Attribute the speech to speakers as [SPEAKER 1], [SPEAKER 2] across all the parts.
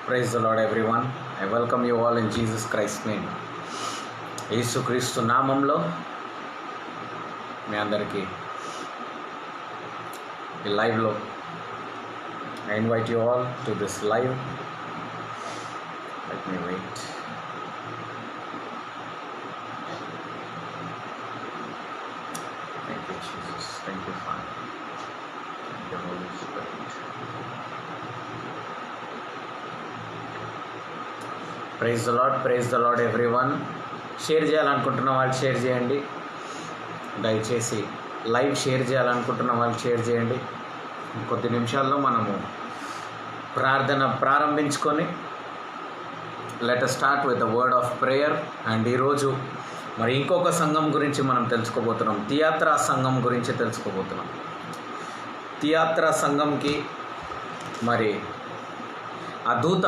[SPEAKER 1] Praise the Lord, everyone. I welcome you all in Jesus Christ's name. యేసుక్రీస్తు నామంలో మీ అందరికీ ఈ లైవ్లో I invite you all to this live. Let me wait. Thank you, Jesus. Thank you, Father. Thank you, Holy Spirit. Praise the lord everyone. Share చేయాలనుకుంటున్న వాళ్ళు share చేయండి. దయచేసి live share చేయాలనుకుంటున్న వాళ్ళు షేర్ చేయండి. కొద్ది నిమిషాల్లో మనము ప్రార్థన ప్రారంభించుకొని let us start with the word of prayer. And ఈరోజు మరి ఇంకొక సంఘం గురించి మనం తెలుసుకోబోతున్నాం. థియాత్రా సంఘం గురించి తెలుసుకోబోతున్నాం. థియాత్రా సంఘంకి మరి ఆ దూత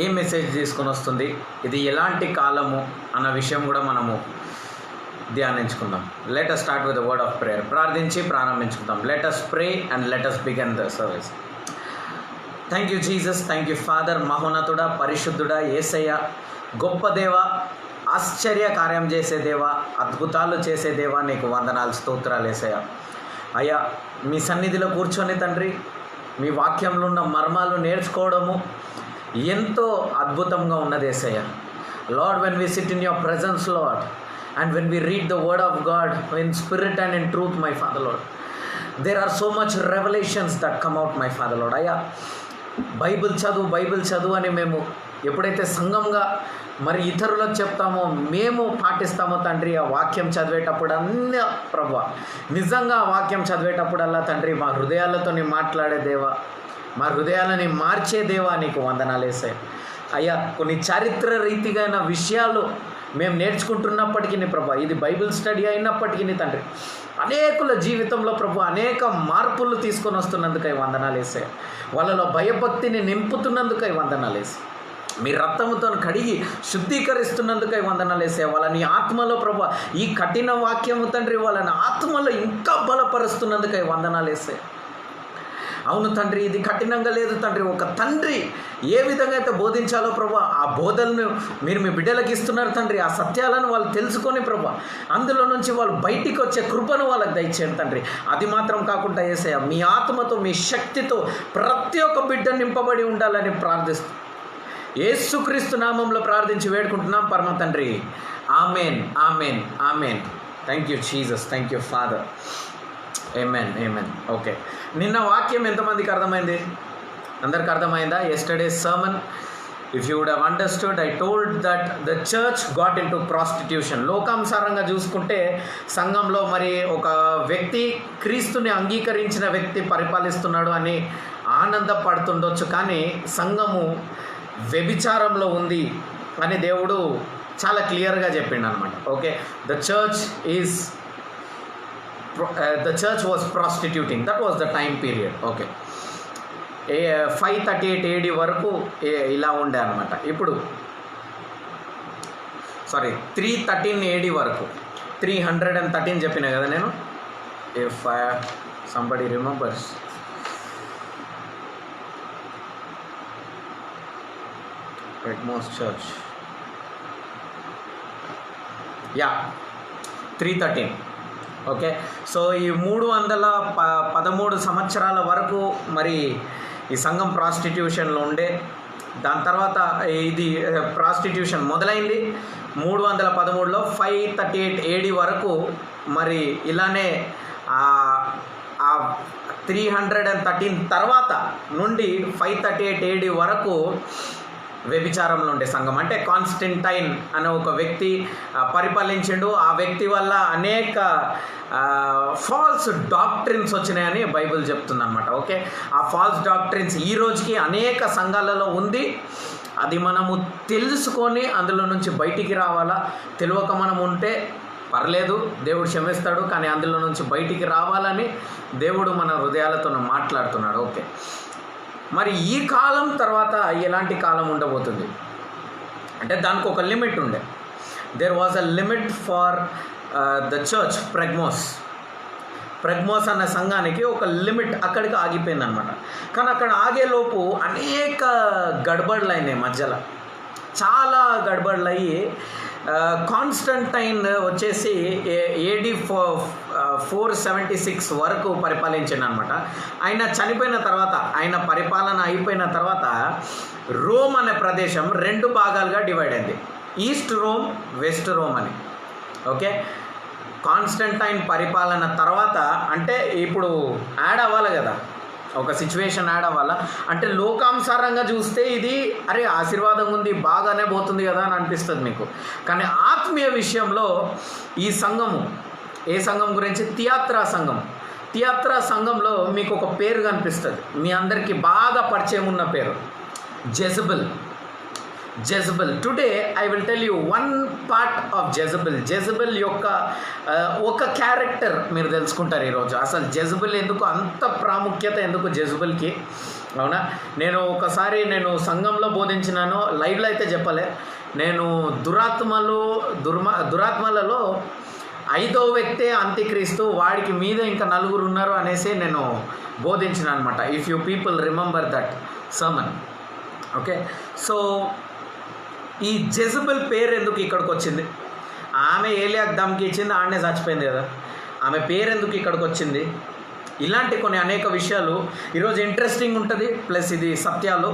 [SPEAKER 1] ఏ మెసేజ్ తీసుకొని వస్తుంది, ఇది ఎలాంటి కాలము అన్న విషయం కూడా మనము ధ్యానించుకుందాం. Let us start with the word of prayer. ప్రార్థించి ప్రారంభించుకుందాం. Let us pray and let us begin the service. Thank you Jesus, thank you father. మహోన్నతుడా, పరిశుద్ధుడా, యేసయ్య, గొప్ప దేవ, ఆశ్చర్య కార్యం చేసే దేవ, అద్భుతాలు చేసే దేవ, నీకు వందనాలు, స్తోత్రాలు యేసయ్య. అయ్యా, మీ సన్నిధిలో కూర్చొని తండ్రి మీ వాక్యంలో ఉన్న మర్మాలు నేర్చుకోవడము ఎంతో అద్భుతంగా ఉన్నది యేసయ్య. Lord, when we sit in your presence, Lord, and when we read the word of God in spirit and in truth, my Father Lord, there are so much revelations that come out, my Father Lord. అయ్యా, Bible చదువు అని మేము ఎప్పుడైతే సంఘంగా మరి ఇతరులకు చెప్తామో, మేము పాటిస్తామో తండ్రి, ఆ వాక్యం చదివేటప్పుడు అన్నీ ప్రభువా, నిజంగా ఆ వాక్యం చదివేటప్పుడల్లా తండ్రి మా హృదయాలతో మాట్లాడే దేవా, మా హృదయాలని మార్చే దేవా, నీకు వందనాలు యేసయ్య. అయ్యా, కొన్ని చారిత్ర రీతిగా విషయాలు మేము నేర్చుకుంటున్నప్పటికీ ప్రభా, ఇది బైబిల్ స్టడీ అయినప్పటికీ తండ్రి అనేకుల జీవితంలో ప్రభు అనేక మార్పులు తీసుకొని వస్తున్నందుకై వందనాలు యేసయ్య. వాళ్ళలో భయభక్తిని నింపుతున్నందుకై వందనాలు యేసయ్య. మీ రక్తముతో కడిగి శుద్ధీకరిస్తున్నందుకై వందనాలు యేసయ్య. వాళ్ళని ఆత్మలో ప్రభు, ఈ కఠిన వాక్యము తండ్రి వాళ్ళని ఆత్మలో ఇంకా బలపరుస్తున్నందుకై వందనాలు యేసయ్య. అవును తండ్రి, ఇది కఠినంగా లేదు తండ్రి. ఒక తండ్రి ఏ విధంగా అయితే బోధించాలో ప్రభా, ఆ బోధనను మీరు మీ బిడ్డలకు ఇస్తున్నారు తండ్రి. ఆ సత్యాలను వాళ్ళు తెలుసుకొని ప్రభా, అందులో నుంచి వాళ్ళు బయటికి వచ్చే కృపను వాళ్ళకి దయచేయండి తండ్రి. అది మాత్రం కాకుండా యేసయ్య, మీ ఆత్మతో మీ శక్తితో ప్రతి ఒక్క బిడ్డ నింపబడి ఉండాలని ప్రార్థిస్తూ యేసుక్రీస్తు నామంలో ప్రార్థించి వేడుకుంటున్నాం పరమ తండ్రి. Amen, amen, amen. Thank you Jesus, thank you father. Amen, amen. Okay, నిన్న వాక్యం ఎంతమందికి అర్థమైంది? అందరికి అర్థమైందా? Yesterday sermon, if you would have understood, I told that the church got into prostitution. లోకానుసారంగా చూసుకుంటే సంఘంలో మరి ఒక వ్యక్తి, క్రీస్తుని అంగీకరించిన వ్యక్తి పరిపాలిస్తున్నాడు అని ఆనందపడుతుండొచ్చు, కానీ సంఘము వ్యభిచారంలో ఉంది అని దేవుడు చాలా క్లియర్గా చెప్పిండు అనమాట. Okay, the church was prostituting. That was the time period. Okay, 538 AD వరకు ఇలా ఉండే అనమాట. ఇప్పుడు 313 AD వరకు, 313 చెప్పిన కదా నేను. If somebody remembers, Patmos Church, 313. Okay, so ఈ 313 సంవత్సరాల వరకు మరి ఈ సంఘం ప్రాస్టిట్యూషన్లో ఉండే. దాని తర్వాత ఇది ప్రాస్టిట్యూషన్ మొదలైంది 313లో. 538 AD వరకు మరి ఇలానే 313 తర్వాత నుండి 538 AD వరకు వ్యభిచారంలో ఉండే సంఘం. అంటే కాన్స్టెంటైన్ అనే ఒక వ్యక్తి పరిపాలించిండు. ఆ వ్యక్తి వల్ల అనేక ఫాల్స్ డాక్ట్రిన్స్ వచ్చినాయని బైబిల్ చెప్తుంది అనమాట. ఓకే, ఆ ఫాల్స్ డాక్ట్రిన్స్ ఈ రోజుకి అనేక సంఘాలలో ఉంది. అది మనము తెలుసుకొని అందులో నుంచి బయటికి రావాలా. తెలియక మనం ఉంటే పర్లేదు, దేవుడు క్షమిస్తాడు, కానీ అందులో నుంచి బయటికి రావాలని దేవుడు మన హృదయాలతో మాట్లాడుతున్నాడు. ఓకే, మరి ఈ కాలం తర్వాత ఎలాంటి కాలం ఉండబోతుంది అంటే దానికి ఒక లిమిట్ ఉండే. There was a limit for the church Pergamos. Pergamos అన్న సంఘానికి ఒక లిమిట్ అక్కడికి ఆగిపోయింది అనమాట. కానీ అక్కడ ఆగేలోపు అనేక గడబడులు అయినాయి, మధ్యలో చాలా గడబడులు అయ్యి కాన్స్టంటైన్ వచ్చేసి AD 476 వరకు పరిపాలించింది అనమాట. ఆయన చనిపోయిన తర్వాత, ఆయన పరిపాలన అయిపోయిన తర్వాత రోమ్ అనే ప్రదేశం 2 భాగాలుగా డివైడ్ అయింది, ఈస్ట్ రోమ్, వెస్ట్ రోమ్ అని. ఓకే, కాన్స్టంటైన్ పరిపాలన తర్వాత అంటే ఇప్పుడు యాడ్ అవ్వాలి కదా, ఒక సిచ్యువేషన్ యాడ్ అవ్వాలా అంటే లోకానుసారంగా చూస్తే ఇది అరే ఆశీర్వాదం ఉంది, బాగానే పోతుంది కదా అని అనిపిస్తుంది మీకు. కానీ ఆత్మీయ విషయంలో ఈ సంఘము, ఏ సంఘం గురించి? థియాత్రా సంఘం. థియాత్రా సంఘంలో మీకు ఒక పేరు కనిపిస్తుంది, మీ అందరికీ బాగా పరిచయం ఉన్న పేరు, Jezebel. Today I will tell you one part of Jezebel యొక్క ఒక క్యారెక్టర్ మీరు తెలుసుకుంటారు ఈరోజు. అసలు జెజబెల్ ఎందుకు అంత ప్రాముఖ్యత, ఎందుకు జెజబెల్కి? అవునా, నేను ఒకసారి సంఘంలో బోధించినాను, లైవ్లో అయితే చెప్పలే. నేను దురాత్మలలో 5వ వ్యక్తే అంత్యక్రీస్తు, వాడికి మీద ఇంకా 4 ఉన్నారు అనేసి నేను బోధించిన అనమాట. If you people remember that sermon. Okay, so ఈ జెజబెల్ పేరు ఎందుకు ఇక్కడికి వచ్చింది? ఆమె ఏలియాకి దమ్కి ఇచ్చింది, ఆడనే చచ్చిపోయింది కదా, ఆమె పేరు ఎందుకు ఇక్కడికి వచ్చింది? ఇలాంటి కొన్ని అనేక విషయాలు ఈరోజు ఇంట్రెస్టింగ్ ఉంటుంది, ప్లస్ ఇది సత్యాలు,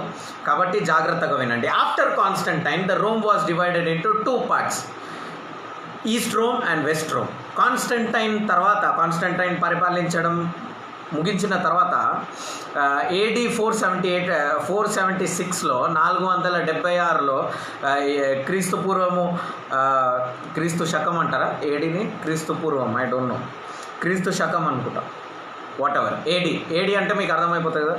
[SPEAKER 1] కాబట్టి జాగ్రత్తగా వినండి. After Constantine the Rome was divided into 2 parts, east Rome and west Rome. Constantine పరిపాలించడం ముగించిన తర్వాత AD 476లో 476లో క్రీస్తు పూర్వము, క్రీస్తు శకం అంటారా ఏడీని? క్రీస్తు పూర్వం, ఐ డోంట్ నో, క్రీస్తు శకం అనుకుంటా, వాట్ ఎవర్. ఏడి అంటే మీకు అర్థమైపోతుంది కదా.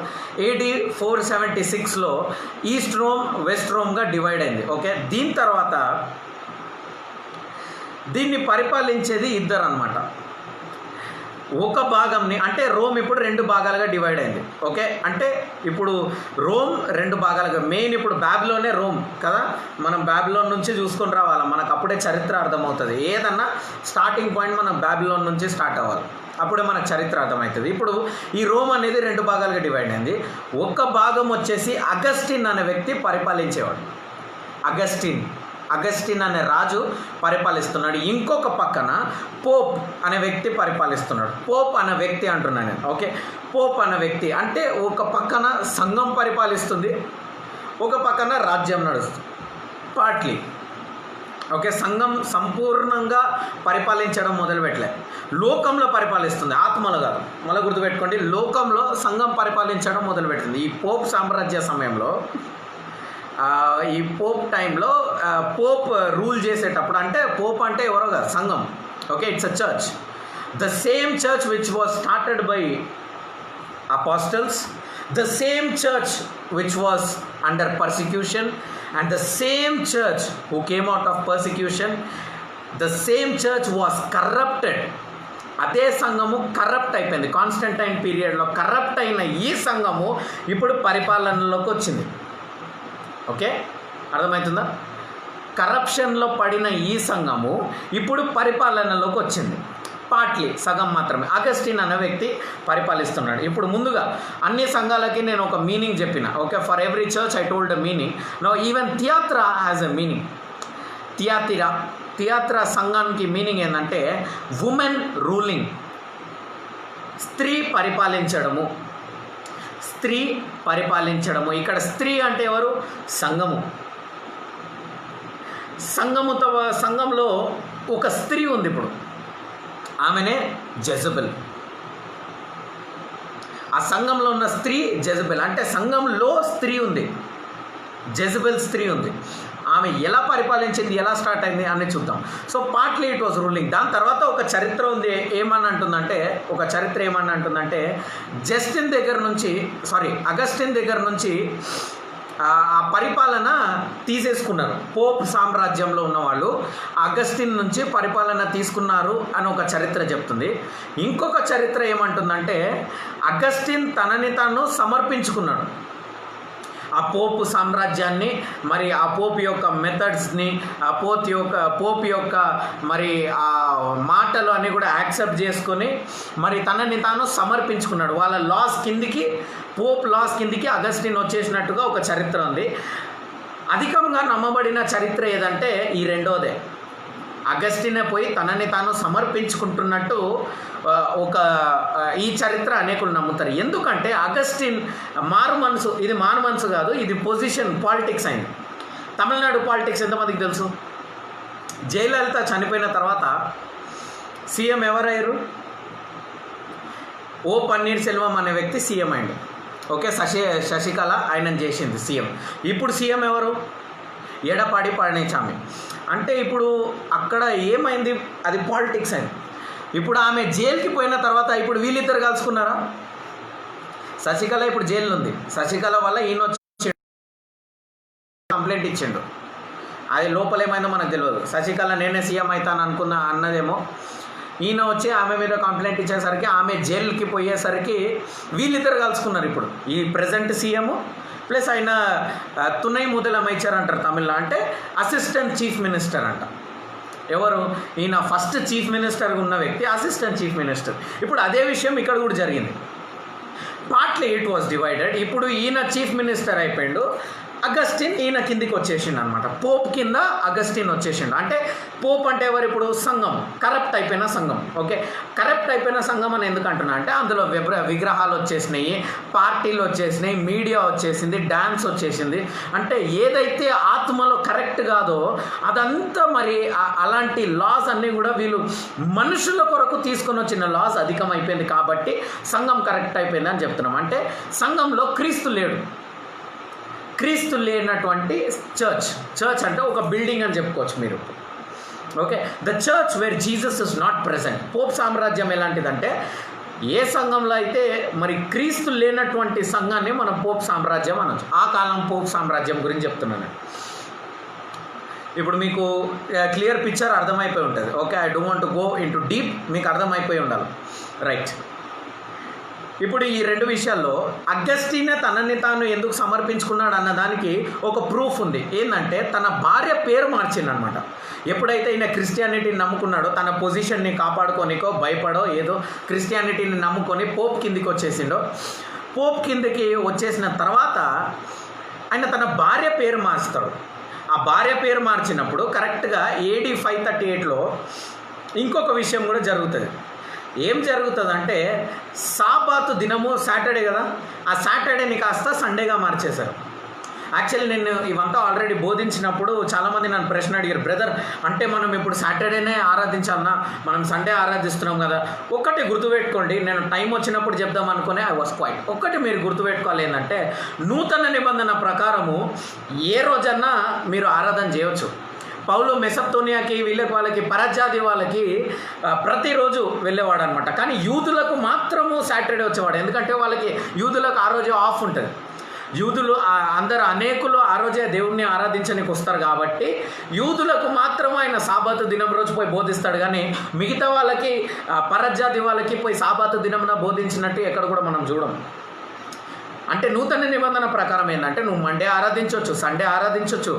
[SPEAKER 1] AD 476లో ఈస్ట్ రోమ్, వెస్ట్ రోమ్గా డివైడ్ అయింది. ఓకే, దీని తర్వాత దీన్ని పరిపాలించేది ఇద్దరు అనమాట. ఒక భాగంని అంటే రోమ్ ఇప్పుడు 2 భాగాలుగా డివైడ్ అయింది. ఓకే, అంటే ఇప్పుడు రోమ్ 2 భాగాలుగా, మెయిన్ ఇప్పుడు బ్యాబిలోనే రోమ్ కదా, మనం బ్యాబిలోన్ నుంచి చూసుకొని రావాలి, మనకు అప్పుడే చరిత్ర అర్థమవుతుంది. ఏదన్నా స్టార్టింగ్ పాయింట్ మనం బ్యాబిలోన్ నుంచి స్టార్ట్ అవ్వాలి, అప్పుడే మనకు చరిత్ర అర్థమవుతుంది. ఇప్పుడు ఈ రోమ్ అనేది 2 భాగాలుగా డివైడ్ అయింది. ఒక భాగం వచ్చేసి అగస్టిన్ అనే వ్యక్తి పరిపాలించేవాడు. అగస్టిన్ అనే రాజు పరిపాలిస్తున్నాడు. ఇంకొక పక్కన పోప్ అనే వ్యక్తి పరిపాలిస్తున్నాడు. పోప్ అనే వ్యక్తి అంటున్నాను నేను. ఓకే, పోప్ అనే వ్యక్తి అంటే ఒక పక్కన సంఘం పరిపాలిస్తుంది, ఒక పక్కన రాజ్యం నడుస్తుంది పార్ట్లీ. ఓకే, సంఘం సంపూర్ణంగా పరిపాలించడం మొదలుపెట్టలే, లోకంలో పరిపాలిస్తుంది, ఆత్మలో కాదు. మళ్ళీ గుర్తుపెట్టుకోండి, లోకంలో సంఘం పరిపాలించడం మొదలుపెట్టింది. ఈ పోప్ సామ్రాజ్య సమయంలో, ఈ పోప్ టైంలో పోప్ రూల్ చేసేటప్పుడు, అంటే పోప్ అంటే ఎవరో కాదు, సంఘం. Okay, it's a church, the same church which was started by apostles, the same church which was under persecution, and the same church who came out of persecution, the same church was corrupted. అదే సంఘము corrupt అయిపోయింది. Constantine పీరియడ్లో corrupt అయిన ఈ సంఘము ఇప్పుడు పరిపాలనలోకి వచ్చింది. Okay, అర్థమవుతుందా? కరప్షన్లో పడిన ఈ సంఘము ఇప్పుడు పరిపాలనలోకి వచ్చింది, పార్ట్లీ, సగం మాత్రమే. అగస్టిన్ అనే వ్యక్తి పరిపాలిస్తున్నాడు. ఇప్పుడు ముందుగా అన్ని సంఘాలకి నేను ఒక మీనింగ్ చెప్పిన. Okay, for every church I told a meaning. No even Thyatira has a meaning. Thyatira సంఘానికి మీనింగ్ ఏంటంటే ఉమెన్ రూలింగ్, స్త్రీ పరిపాలించడము. ఇక్కడ స్త్రీ అంటే ఎవరు? సంఘము. సంఘంలో ఒక స్త్రీ ఉంది ఇప్పుడు, ఆమెనే జెజబెల్. ఆ సంఘంలో ఉన్న స్త్రీ జెజబెల్. అంటే సంఘంలో స్త్రీ ఉంది, జెజబెల్ స్త్రీ ఉంది. ఆమె ఎలా పరిపాలించింది, ఎలా స్టార్ట్ అయింది అని చూద్దాం. So partly it was ruling. దాని తర్వాత ఒక చరిత్ర ఉంది. ఒక చరిత్ర ఏమని అంటుందంటే అగస్టిన్ దగ్గర నుంచి ఆ పరిపాలన తీసేసుకున్నారు. పోప్ సామ్రాజ్యంలో ఉన్నవాళ్ళు అగస్టిన్ నుంచి పరిపాలన తీసుకున్నారు అని ఒక చరిత్ర చెప్తుంది. ఇంకొక చరిత్ర ఏమంటుందంటే అగస్టిన్ తనని తాను సమర్పించుకున్నాడు. ఆ పోపు సామ్రాజ్యాన్ని, మరి ఆ పోపు యొక్క మెథడ్స్ని, ఆ పోపు యొక్క మరి ఆ మాటలు అన్నీ కూడా యాక్సెప్ట్ చేసుకొని మరి తనని తాను సమర్పించుకున్నాడు. వాళ్ళ లాస్ కిందికి, పోప్ లాస్ కిందికి అగస్టిన్ వచ్చేసినట్టుగా ఒక చరిత్ర ఉంది. అధికంగా నమ్మబడిన చరిత్ర ఏదంటే ఈ రెండోదే. అగస్టినే పోయి తనని తాను సమర్పించుకుంటున్నట్టు ఈ చరిత్ర అనేకులు నమ్ముతారు. ఎందుకంటే అగస్టిన్ ఇది మారు మనసు కాదు, ఇది పొజిషన్, పాలిటిక్స్ అయింది. తమిళనాడు పాలిటిక్స్ ఎంతమందికి తెలుసు? జయలలిత చనిపోయిన తర్వాత సీఎం ఎవరయ్యారు? ఓ పన్నీర్సెల్వం అనే వ్యక్తి సీఎం అయింది. ఓకే, శశికళ ఆయనను చేసింది సీఎం. ఇప్పుడు సీఎం ఎవరు? ఎడపాడి పళనిస్వామి. అంటే ఇప్పుడు అక్కడ ఏమైంది? అది పాలిటిక్స్ అయింది. ఇప్పుడు ఆమె జైలుకి పోయిన తర్వాత ఇప్పుడు వీళ్ళిద్దరు కలుసుకున్నారా? శశికళ ఇప్పుడు జైల్లో ఉంది. శశికళ వల్ల ఈయన వచ్చి కంప్లైంట్ ఇచ్చిండు. అది లోపలేమైందో మనకు తెలియదు. శశికళ నేనే సీఎం అవుతాను అన్నదేమో. ఈయన వచ్చి ఆమె మీద కంప్లైంట్ ఇచ్చేసరికి ఆమె జైలుకి పోయేసరికి వీళ్ళిద్దరు కలుసుకున్నారు. ఇప్పుడు ఈ ప్రజెంట్ సీఎం ప్లస్ ఆయన తునై ముదలమైచర్ అంటారు తమిళ్లో, అంటే అసిస్టెంట్ చీఫ్ మినిస్టర్ అంట. ఎవరు? ఈయన ఫస్ట్ చీఫ్ మినిస్టర్గా ఉన్న వ్యక్తి అసిస్టెంట్ చీఫ్ మినిస్టర్. ఇప్పుడు అదే విషయం ఇక్కడ కూడా జరిగింది. Partly it was divided. ఇప్పుడు ఈయన చీఫ్ మినిస్టర్ అయిపోయిండు, అగస్టిన్ ఈయన కిందికి వచ్చేసిండు అనమాట. పోప్ కింద అగస్టిన్ వచ్చేసిండు. అంటే పోప్ అంటే ఎవరు? ఇప్పుడు సంఘం, కరప్ట్ అయిపోయిన సంఘం. ఓకే, కరప్ట్ అయిపోయిన సంఘం అని ఎందుకు అంటున్నా అంటే అందులో విగ్రహాలు వచ్చేసినాయి, పార్టీలు వచ్చేసినాయి, మీడియా వచ్చేసింది, డ్యాన్స్ వచ్చేసింది. అంటే ఏదైతే ఆత్మలో కరెక్ట్ కాదో అదంతా మరి అలాంటి లాస్ అన్నీ కూడా వీళ్ళు మనుషుల కొరకు తీసుకొని వచ్చిన లాస్ అధికమైపోయింది. కాబట్టి సంఘం కరెక్ట్ అయిపోయింది అని చెప్తున్నాం. అంటే సంఘంలో క్రీస్తు లేడు. క్రీస్తు లేనటువంటి చర్చ్ అంటే ఒక బిల్డింగ్ అని చెప్పుకోవచ్చు మీరు. Okay, the church wear Jesus is not present. Pope సామ్రాజ్యం ఎలాంటిదంటే ఏ సంఘంలో అయితే మరి క్రీస్తు లేనటువంటి సంఘాన్ని మనం పోప్ సామ్రాజ్యం అనొచ్చు. ఆ కాలం పోప్ సామ్రాజ్యం గురించి చెప్తున్నాను. ఇప్పుడు మీకు క్లియర్ పిక్చర్ అర్థమైపోయి ఉంటుంది. Okay, I don't want to go in to deep. మీకు అర్థమైపోయి ఉండాలి, రైట్? ఇప్పుడు ఈ రెండు విషయాల్లో అగస్టినే తనని తాను ఎందుకు సమర్పించుకున్నాడు అన్నదానికి ఒక ప్రూఫ్ ఉంది. ఏంటంటే తన భార్య పేరు మార్చిందనమాట. ఎప్పుడైతే ఈయన క్రిస్టియానిటీని నమ్ముకున్నాడో, తన పొజిషన్ని కాపాడుకోనికో భయపడో ఏదో క్రిస్టియానిటీని నమ్ముకొని పోప్ కిందికి వచ్చేసిండో, పోప్ కిందికి వచ్చేసిన తర్వాత ఆయన తన భార్య పేరు మార్చుతాడు. ఆ భార్య పేరు మార్చినప్పుడు కరెక్ట్గా AD 538లో ఇంకొక విషయం కూడా జరుగుతుంది. ఏం జరుగుతుందంటే సాబాతు దినము సాటర్డే కదా, ఆ సాటర్డేని కాస్త సండేగా మార్చేశారు. యాక్చువల్లీ నేను ఇవంతా ఆల్రెడీ బోధించినప్పుడు చాలామంది నన్ను ప్రశ్న అడిగారు, బ్రదర్ అంటే మనం ఇప్పుడు సాటర్డేనే ఆరాధించాలన్నా, మనం సండే ఆరాధిస్తున్నాం కదా. ఒక్కటి గుర్తుపెట్టుకోండి, నేను టైం వచ్చినప్పుడు చెప్దాం అనుకునే ఐ వాస్ క్వైట్. ఒక్కటి మీరు గుర్తుపెట్టుకోవాలి ఏంటంటే నూతన నిబంధన ప్రకారము ఏ రోజన్నా మీరు ఆరాధన చేయవచ్చు. పౌలు మెసప్తోనియాకి వాళ్ళకి పరజాతి వాళ్ళకి ప్రతిరోజు వెళ్ళేవాడు అనమాట. కానీ యూదులకు మాత్రము సాటర్డే వచ్చేవాడు. ఎందుకంటే వాళ్ళకి యూదులకు ఆ రోజే ఆఫ్ ఉంటుంది. యూదులు అనేకులు ఆ రోజే దేవుణ్ణి ఆరాధించడానికి వస్తారు కాబట్టి యూదులకు మాత్రం ఆయన సాబాతు దినం రోజు పోయి బోధిస్తాడు. కానీ మిగతా వాళ్ళకి పరజాతి వాళ్ళకి పోయి సాబాతు దినమున బోధించినట్టు ఎక్కడ కూడా మనం చూడం. అంటే నూతన నిబంధన ప్రకారం ఏంటంటే నువ్వు మండే ఆరాధించవచ్చు, సండే ఆరాధించవచ్చు,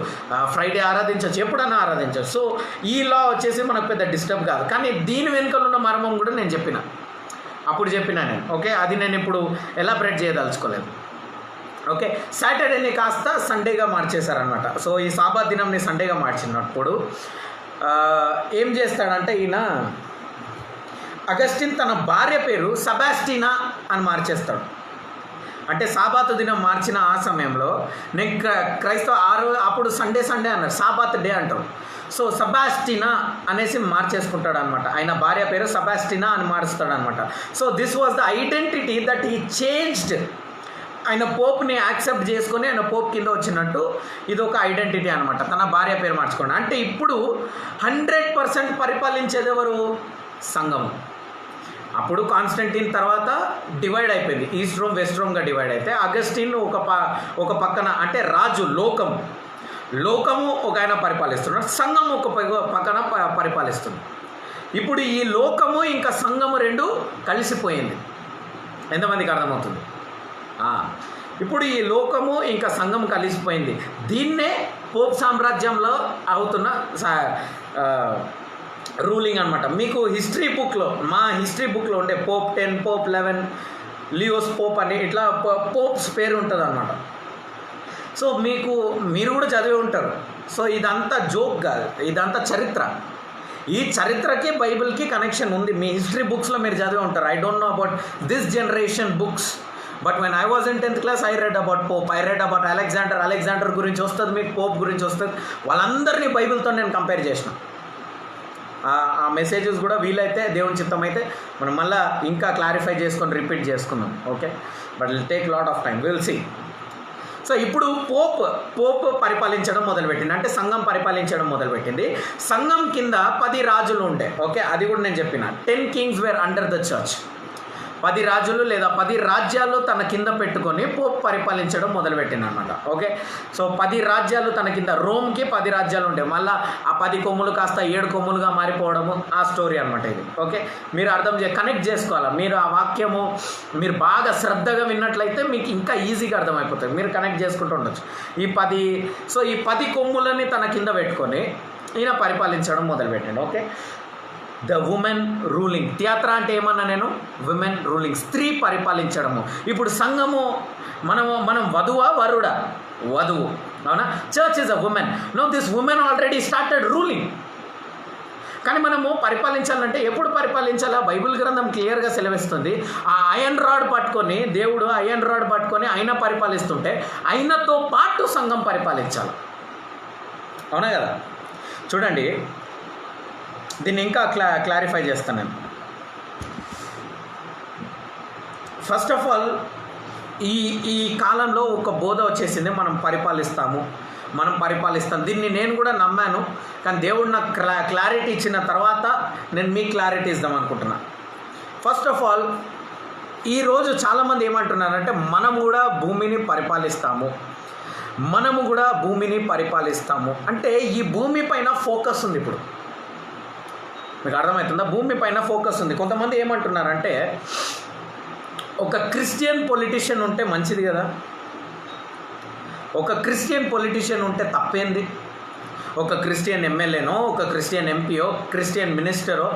[SPEAKER 1] ఫ్రైడే ఆరాధించవచ్చు, ఎప్పుడన్నా ఆరాధించవచ్చు. సో ఈ లా వచ్చేసి మనకు పెద్ద డిస్టర్బ్ కాదు. కానీ దీని వెనుకలు ఉన్న మర్మం కూడా నేను అప్పుడు చెప్పిన నేను. ఓకే, అది నేను ఇప్పుడు ఎలాబరేట్ చేయదలుచుకోలేదు. ఓకే, సాటర్డేని కాస్త సండేగా మార్చేశారనమాట. సో ఈ సాబాత్ దినంని సండేగా మార్చినప్పుడు ఏం చేస్తాడంటే ఈయన అగస్టిన్ తన భార్య పేరు సెబాస్టినా అని మార్చేస్తాడు. అంటే సాబాతు దినం మార్చిన ఆ సమయంలో నేను అప్పుడు సండే అన్నారు, సాబాత్ డే అంటారు. సో సెబాస్టినా అనేసి మార్చేసుకుంటాడు అనమాట. ఆయన భార్య పేరు సెబాస్టినా అని మారుస్తాడు అనమాట. So this was the identity that he changed. ఆయన పోప్ని యాక్సెప్ట్ చేసుకొని ఆయన పోప్ కింద వచ్చినట్టు ఇది ఒక ఐడెంటిటీ అనమాట. తన భార్య పేరు మార్చుకోండి. అంటే ఇప్పుడు 100% పరిపాలించేది ఎవరు? సంఘము. అప్పుడు కాన్స్టంటీన్ తర్వాత డివైడ్ అయిపోయింది, ఈస్ట్ రోమ్ వెస్ట్ రోమ్గా డివైడ్ అయితే అగస్టిన్ ఒక పక్కన అంటే రాజు, లోకము ఒక ఆయన పరిపాలిస్తున్నాడు, సంఘము ఒక పక్కన పరిపాలిస్తుంది. ఇప్పుడు ఈ లోకము ఇంకా సంఘము రెండు కలిసిపోయింది. ఎంతమందికి అర్థమవుతుంది? ఇప్పుడు ఈ లోకము ఇంకా సంఘం కలిసిపోయింది. దీన్నే పోప్ సామ్రాజ్యంలో అవుతున్న రూలింగ్ అనమాట. మీకు హిస్టరీ బుక్లో, మా హిస్టరీ బుక్లో ఉండే పోప్ 10, పోప్ 11, లియోస్ పోప్ అని ఇట్లా పోప్స్ పేరు ఉంటుంది అనమాట. సో మీరు కూడా చదివి ఉంటారు. సో ఇదంతా జోక్ కాదు, ఇదంతా చరిత్ర. ఈ చరిత్రకి బైబిల్కి కనెక్షన్ ఉంది. మీ హిస్టరీ బుక్స్లో మీరు చదివి ఉంటారు. I don't know about this generation books, but when I was in 10th class I read about Pope, I read about Alexander గురించి వస్తుంది, మీకు పోప్ గురించి వస్తుంది. వాళ్ళందరినీ బైబిల్తో నేను కంపేర్ చేసిన. ఆ మెసేజెస్ కూడా వీలైతే దేవుని చిత్తం అయితే మనం మళ్ళీ ఇంకా క్లారిఫై చేసుకొని రిపీట్ చేసుకుందాం. Okay, but will take lot of time, will see. So ఇప్పుడు పోప్ పరిపాలించడం మొదలుపెట్టింది, అంటే సంఘం పరిపాలించడం మొదలుపెట్టింది. సంఘం కింద 10 రాజులు ఉండే. ఓకే, అది కూడా నేను చెప్పిన. 10 kings were under the church. 10 రాజులు లేదా 10 రాజ్యాలు తన కింద పెట్టుకొని పోప్ పరిపాలించడం మొదలుపెట్టింది అనమాట. ఓకే, సో 10 రాజ్యాలు తన కింద, రోమ్కి 10 రాజ్యాలు ఉండే, మళ్ళీ ఆ 10 కొమ్ములు కాస్త 7 కొమ్ములుగా మారిపోవడము, ఆ స్టోరీ అనమాట ఇది. ఓకే, మీరు కనెక్ట్ చేసుకోవాలి. మీరు ఆ వాక్యము మీరు బాగా శ్రద్ధగా విన్నట్లయితే మీకు ఇంకా ఈజీగా అర్థమైపోతుంది. మీరు కనెక్ట్ చేసుకుంటూ ఉండొచ్చు. ఈ 10 కొమ్ములని తన కింద పెట్టుకొని ఈయన పరిపాలించడం మొదలుపెట్టాడు. Okay, the women ruling. Theatre అంటే ఏమన్నా నేను, ఉమెన్ రూలింగ్, స్త్రీ పరిపాలించడము. ఇప్పుడు సంఘము మనం వధువా వరుడా? వధువు, అవునా? Church is a women. No, this women already started ruling. కానీ మనము పరిపాలించాలంటే ఎప్పుడు పరిపాలించాలా? బైబిల్ గ్రంథం క్లియర్గా సెలవిస్తుంది. ఆ ఐరన్ రాడ్ పట్టుకొని, దేవుడు ఐరన్ రాడ్ పట్టుకొని ఆయన పరిపాలిస్తుంటే ఆయనతో పాటు సంఘం పరిపాలించాలి. అవునా కదా? చూడండి, దీన్ని ఇంకా క్లారిఫై చేస్తాను నేను. ఫస్ట్ ఆఫ్ ఆల్ ఈ కాలంలో ఒక బోధ వచ్చేసింది, మనం పరిపాలిస్తాం. దీన్ని నేను కూడా నమ్మాను. కానీ దేవుడు నాకు క్లారిటీ ఇచ్చిన తర్వాత నేను మీకు క్లారిటీ ఇద్దాం అనుకుంటున్నా. ఫస్ట్ ఆఫ్ ఆల్ ఈరోజు చాలామంది ఏమంటున్నారంటే మనము కూడా భూమిని పరిపాలిస్తాము అంటే ఈ భూమి పైన ఫోకస్ ఉంది. ఇప్పుడు మీకు అర్థమవుతుందా? భూమి పైన ఫోకస్ ఉంది. కొంతమంది ఏమంటున్నారంటే ఒక క్రిస్టియన్ పొలిటీషియన్ ఉంటే మంచిది కదా, ఒక క్రిస్టియన్ పొలిటీషియన్ ఉంటే తప్పేంది? ఒక క్రిస్టియన్ ఎమ్మెల్యేనో, ఒక క్రిస్టియన్ ఎంపీయో, క్రిస్టియన్ మినిస్టరో,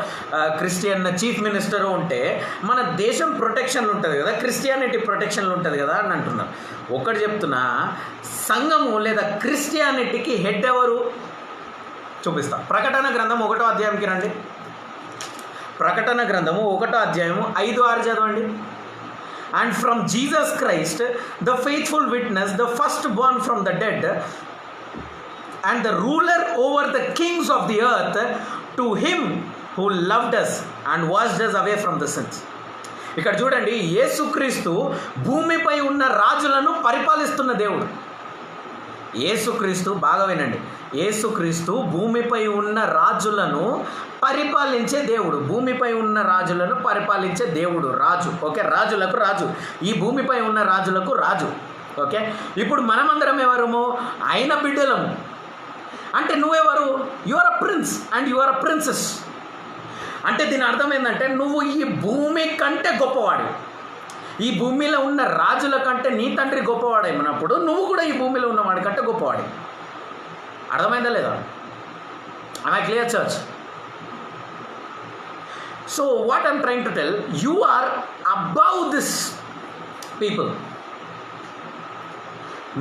[SPEAKER 1] క్రిస్టియన్ చీఫ్ మినిస్టరో ఉంటే మన దేశం ప్రొటెక్షన్లు ఉంటుంది కదా, క్రిస్టియానిటీ ప్రొటెక్షన్లు ఉంటుంది కదా అని అంటున్నారు. ఒకటి చెప్తున్నా, సంఘము లేదా క్రిస్టియానిటీకి హెడ్ ఎవరు చూపిస్తా. ప్రకటన గ్రంథం 1వ అధ్యాయంకి రండి. ప్రకటన గ్రంథము 1వ అధ్యాయము 5-6 చదవండి. And from Jesus Christ the faithful witness, the first born from the dead and the ruler over the kings of the earth, to him who loved us and washed us away from the sins. ఇక్కడ చూడండి, యేసుక్రీస్తు భూమిపై ఉన్న రాజులను పరిపాలిస్తున్న దేవుడు. యేసుక్రీస్తు, బాగా వినండి, యేసుక్రీస్తు భూమిపై ఉన్న రాజులను పరిపాలించే దేవుడు. భూమిపై ఉన్న రాజులను పరిపాలించే దేవుడు, రాజు. ఓకే, రాజులకు రాజు, ఈ భూమిపై ఉన్న రాజులకు రాజు. ఓకే, ఇప్పుడు మనమందరం ఎవరము? ఆయన బిడ్డలము. అంటే నువ్వెవరు? You are a prince and you are a princess. అంటే దీని అర్థం ఏంటంటే నువ్వు ఈ భూమి కంటే గొప్పవాడు. ఈ భూమిలో ఉన్న రాజుల కంటే నీ తండ్రి గొప్పవాడైనప్పుడు నువ్వు కూడా ఈ భూమిలో ఉన్న వాడి కంటే గొప్పవాడి. అర్థమైందా లేదా? am I clear, church? So what I'm trying to tell, you are above this people.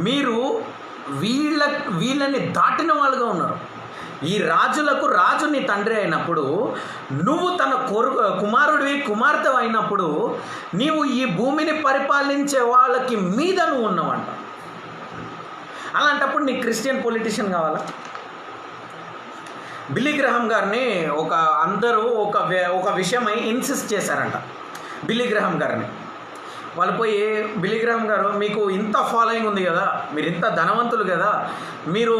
[SPEAKER 1] మీరు వీళ్ళని దాటిన వాళ్ళుగా ఉన్నారు. ఈ రాజులకు రాజు నీ తండ్రి అయినప్పుడు, నువ్వు తన కుమారుడివి, కుమార్తె అయినప్పుడు నీవు ఈ భూమిని పరిపాలించే వాళ్ళకి మీద నువ్వు ఉన్నావంట. అలాంటప్పుడు నీ క్రిస్టియన్ పొలిటీషియన్ కావాలా? బిల్లీ గ్రహాం గారిని అందరూ ఒక విషయమై ఇన్సిస్ట్ చేశారంట. బిల్లీ గ్రహాం గారిని వాళ్ళు పోయి, బిల్లీ గ్రహాం గారు, మీకు ఇంత ఫాలోయింగ్ ఉంది కదా, మీరు ఇంత ధనవంతులు కదా, మీరు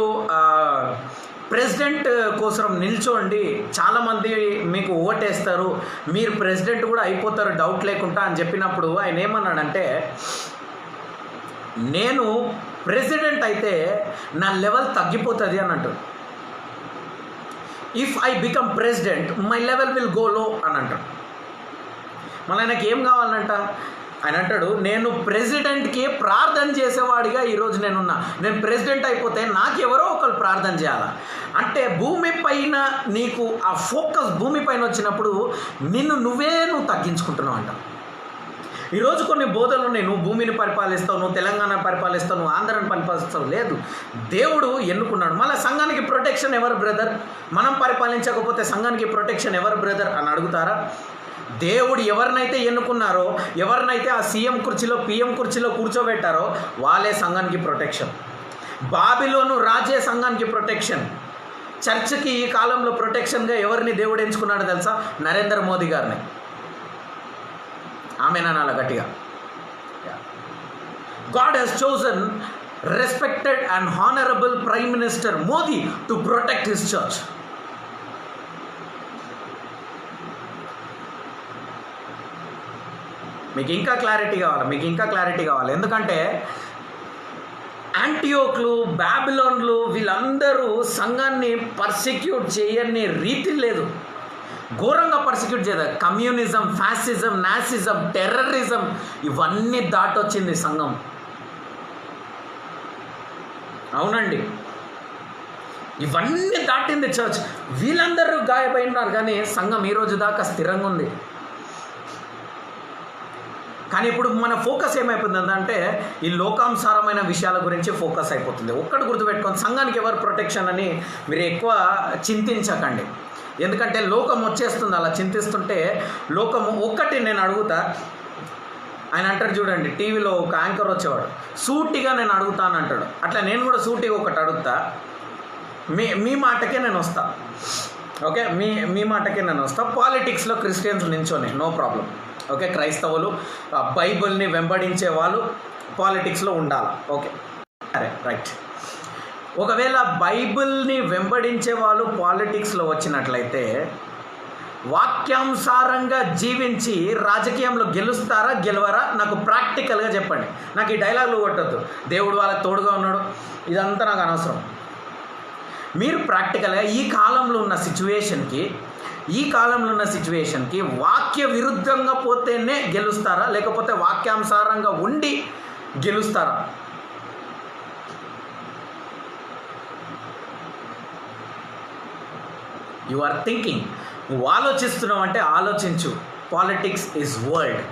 [SPEAKER 1] ప్రెసిడెంట్ కోసం నిల్చోండి, చాలామంది మీకు ఓటేస్తారు, మీరు ప్రెసిడెంట్ కూడా అయిపోతారు డౌట్ లేకుండా అని చెప్పినప్పుడు ఆయన ఏమన్నాడంటే, నేను ప్రెసిడెంట్ అయితే నా లెవెల్ తగ్గిపోతుంది అని అంటారు. If I become president my level will go లో అని అంటారు. మళ్ళీ ఆయనకి ఏం కావాలంట? ఆయన అంటాడు, నేను ప్రెసిడెంట్కి ప్రార్థన చేసేవాడిగా ఈరోజు నేనున్నా. నేను ప్రెసిడెంట్ అయిపోతే నాకు ఎవరో ఒకరు ప్రార్థన చేయాలా. అంటే భూమి పైన నీకు ఆ ఫోకస్ భూమి పైన వచ్చినప్పుడు నువ్వు తగ్గించుకుంటున్నావు అంట. ఈరోజు కొన్ని బోధలు ఉన్నాయి, నువ్వు భూమిని పరిపాలిస్తావు, నువ్వు తెలంగాణ పరిపాలిస్తావు, నువ్వు ఆంధ్రాని పరిపాలిస్తావు. లేదు, దేవుడు ఎన్నుకున్నాడు. మళ్ళీ సంఘానికి ప్రొటెక్షన్ ఎవరు బ్రదర్? మనం పరిపాలించకపోతే సంఘానికి ప్రొటెక్షన్ ఎవరు బ్రదర్ అని అడుగుతారా? దేవుడు ఎవరినైతే ఎన్నుకున్నారో, ఎవరినైతే ఆ సీఎం కుర్చీలో పిఎం కుర్చీలో కూర్చోబెట్టారో వాళ్ళే సంఘానికి ప్రొటెక్షన్. బాబిలోను రాజే సంఘానికి ప్రొటెక్షన్. చర్చ్కి ఈ కాలంలో ప్రొటెక్షన్గా ఎవరిని దేవుడు ఎంచుకున్నాడో తెలుసా? నరేంద్ర మోదీ గారిని. ఆమెనాల గట్టిగా. God has chosen respected and honorable Prime Minister Modi to protect his church. మీకు ఇంకా క్లారిటీ కావాలి. ఎందుకంటే యాంటియోక్లు, బాబిలోన్లు వీళ్ళందరూ సంఘాన్ని పర్సిక్యూట్ చేయని రీతి లేదు. ఘోరంగా పర్సిక్యూట్ చేయాలి. కమ్యూనిజం, ఫ్యాసిజం, నాసిజం, టెర్రరిజం ఇవన్నీ దాటొచ్చింది సంఘం. అవునండి, ఇవన్నీ దాటింది చర్చ్. వీళ్ళందరూ గాయపడినారు కానీ సంఘం ఈరోజు దాకా స్థిరంగా ఉంది. కానీ ఇప్పుడు మన ఫోకస్ ఏమైపోతుంది అంటే ఈ లోకానుసారమైన విషయాల గురించి ఫోకస్ అయిపోతుంది. ఒక్కటి గుర్తుపెట్టుకోండి, సంఘానికి ఎవరు ప్రొటెక్షన్ అని మీరు ఎక్కువ చింతించకండి. ఎందుకంటే లోకం వచ్చేస్తుంది. అలా చింతిస్తుంటే లోకము ఒక్కటి నేను అడుగుతా. ఆయన అంటారు చూడండి, టీవీలో ఒక యాంకర్ వచ్చేవాడు, సూటిగా నేను అడుగుతాను అంటాడు. అట్లా నేను కూడా సూటిగా ఒకటి అడుగుతా. మీ మాటకే నేను వస్తా. ఓకే, మీ మాటకే నేను వస్తా. పాలిటిక్స్లో క్రిస్టియన్స్ నించోని నో ప్రాబ్లం. ఓకే, క్రైస్తవులు బైబిల్ని వెంబడించే వాళ్ళు పాలిటిక్స్లో ఉండాలి. ఓకే, సరే, రైట్. ఒకవేళ బైబిల్ని వెంబడించే వాళ్ళు పాలిటిక్స్లో వచ్చినట్లయితే వాక్యానుసారంగా జీవించి రాజకీయంలో గెలుస్తారా గెలవరా? నాకు ప్రాక్టికల్గా చెప్పండి. నాకు ఈ డైలాగులు కొట్టద్దు, దేవుడు వాళ్ళకి తోడుగా ఉన్నాడు, ఇదంతా నాకు అనవసరం. మీరు ప్రాక్టికల్గా ఈ కాలంలో ఉన్న సిచ్యువేషన్కి వాక్య విరుద్ధంగా పోతేనే గెలుస్తారా, లేకపోతే వాక్యానుసారంగా ఉండి గెలుస్తారా? యు ఆర్ థింకింగ్, నువ్వు ఆలోచిస్తున్నావు అంటే ఆలోచించు. Politics is world.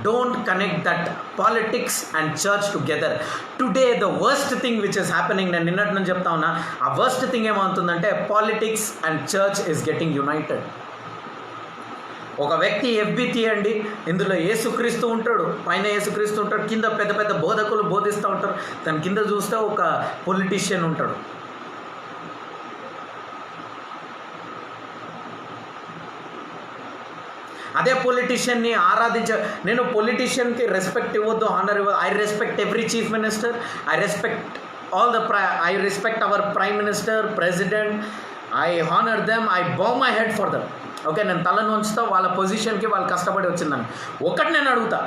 [SPEAKER 1] Don't connect that politics and church together. Today the worst thing which is happening, నేను నిన్నటి నుంచి చెప్తా ఉన్నా, ఆ వర్స్ట్ థింగ్ ఏమవుతుందంటే politics and church is getting United. ఒక వ్యక్తి ఎఫ్బి తీయండి, ఇందులో యేసుక్రీస్తు ఉంటాడు, పైన యేసుక్రీస్తు ఉంటాడు, కింద పెద్ద పెద్ద బోధకులు బోధిస్తూ ఉంటారు, దాని కింద చూస్తే ఒక పొలిటీషియన్ ఉంటాడు. అదే పొలిటీషియన్ని నేను పొలిటీషియన్కి రెస్పెక్ట్ ఇవ్వద్దు, ఆనర్ ఇవ్వద్దు. I respect every chief minister, I respect our prime minister, president. I honour them, I bow my head for them. Okay, నేను తలను ఉంచుతా వాళ్ళ పొజిషన్కి, వాళ్ళు కష్టపడి వచ్చిందని. ఒకటి నేను అడుగుతా,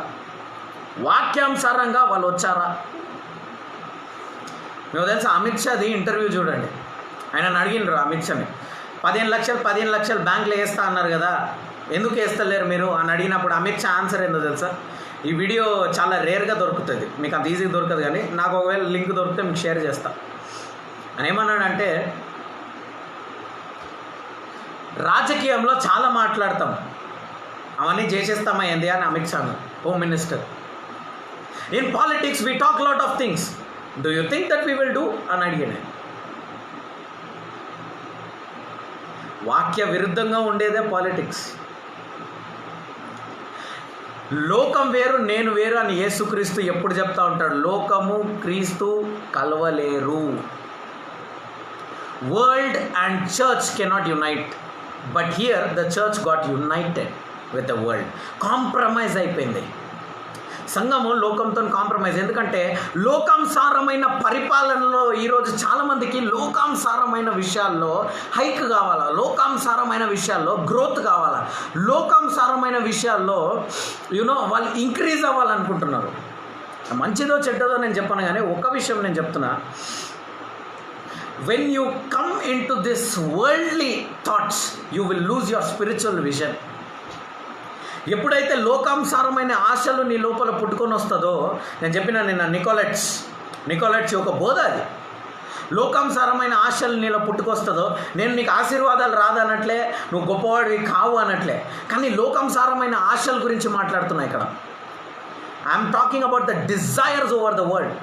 [SPEAKER 1] వాక్యానుసారంగా వాళ్ళు వచ్చారా? మీకు తెలుసా, అమిత్ షాది ఇంటర్వ్యూ చూడండి. ఆయన అడిగినారు అమిత్ షాని, 15 లక్షలు బ్యాంకులో వేస్తా అన్నారు కదా, ఎందుకు వేస్తలేరు మీరు అని అడిగినప్పుడు అమిత్ షా ఆన్సర్ ఏందో తెలుసా? ఈ వీడియో చాలా రేర్గా దొరుకుతుంది, మీకు అంత ఈజీగా దొరకదు, కానీ నాకు ఒకవేళ లింక్ దొరికితే మీకు షేర్ చేస్తా. అని ఏమన్నాడంటే, రాజకీయంలో చాలా మాట్లాడతాం, అవన్నీ చేసేస్తామా ఏంది అని Amit Shah, home minister. In politics we talk lot of things, do you think that we will do అని అడిగాను. వాక్య విరుద్ధంగా ఉండేదే పాలిటిక్స్. లోకం వేరు, నేను వేరు అని యేసుక్రీస్తు ఎప్పుడు చెప్తా ఉంటాడు. లోకము క్రీస్తు కలవలేరు. World and church cannot unite, but here the church got united with the world. Compromise అయిపోయింది సంఘము లోకంతో కాంప్రమైజ్. ఎందుకంటే లోకానుసారమైన పరిపాలనలో ఈరోజు చాలామందికి లోకానుసారమైన విషయాల్లో హైక్ కావాలా, లోకానుసారమైన విషయాల్లో గ్రోత్ కావాలా, లోకానుసారమైన విషయాల్లో వాళ్ళు ఇంక్రీజ్ అవ్వాలనుకుంటున్నారు. మంచిదో చెడ్డదో నేను చెప్పను, కానీ ఒక విషయం నేను చెప్తున్నా, when you come into this worldly thoughts you will lose your spiritual vision. ఎప్పుడైతే లోకానుసారమైన ఆశలు నీ లోపల పుట్టుకొని వస్తుందో, నేను చెప్పిన నిన్న నికోలెట్స్ ఒక బోధ అది. లోకానుసారమైన ఆశలు నీలో పుట్టుకొస్తుందో, నేను నీకు ఆశీర్వాదాలు రాదనట్లే, నువ్వు గొప్పవాడివి కావు అనట్లే, కానీ లోకానుసారమైన ఆశల గురించి మాట్లాడుతున్నా ఇక్కడ. I'm talking about the desires over the world.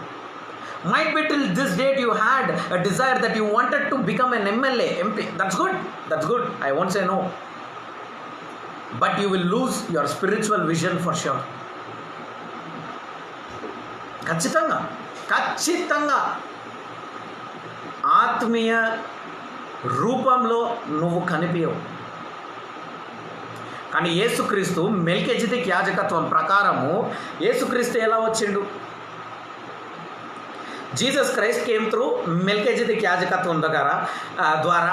[SPEAKER 1] Might be till this date you had a desire that you wanted to become an MLA, MP. That's good. I won't say no. But you will lose your spiritual vision for sure. ఖచ్చితంగా ఆత్మీయ రూపంలో నువ్వు కనిపించవు. కానీ యేసుక్రీస్తు మెల్కీజెదెకు యాజకత్వం ప్రకారము యేసుక్రీస్తు ఎలా వచ్చిండు? Jesus Christ came through Melchizedek యాజకత్వం ద్వారా,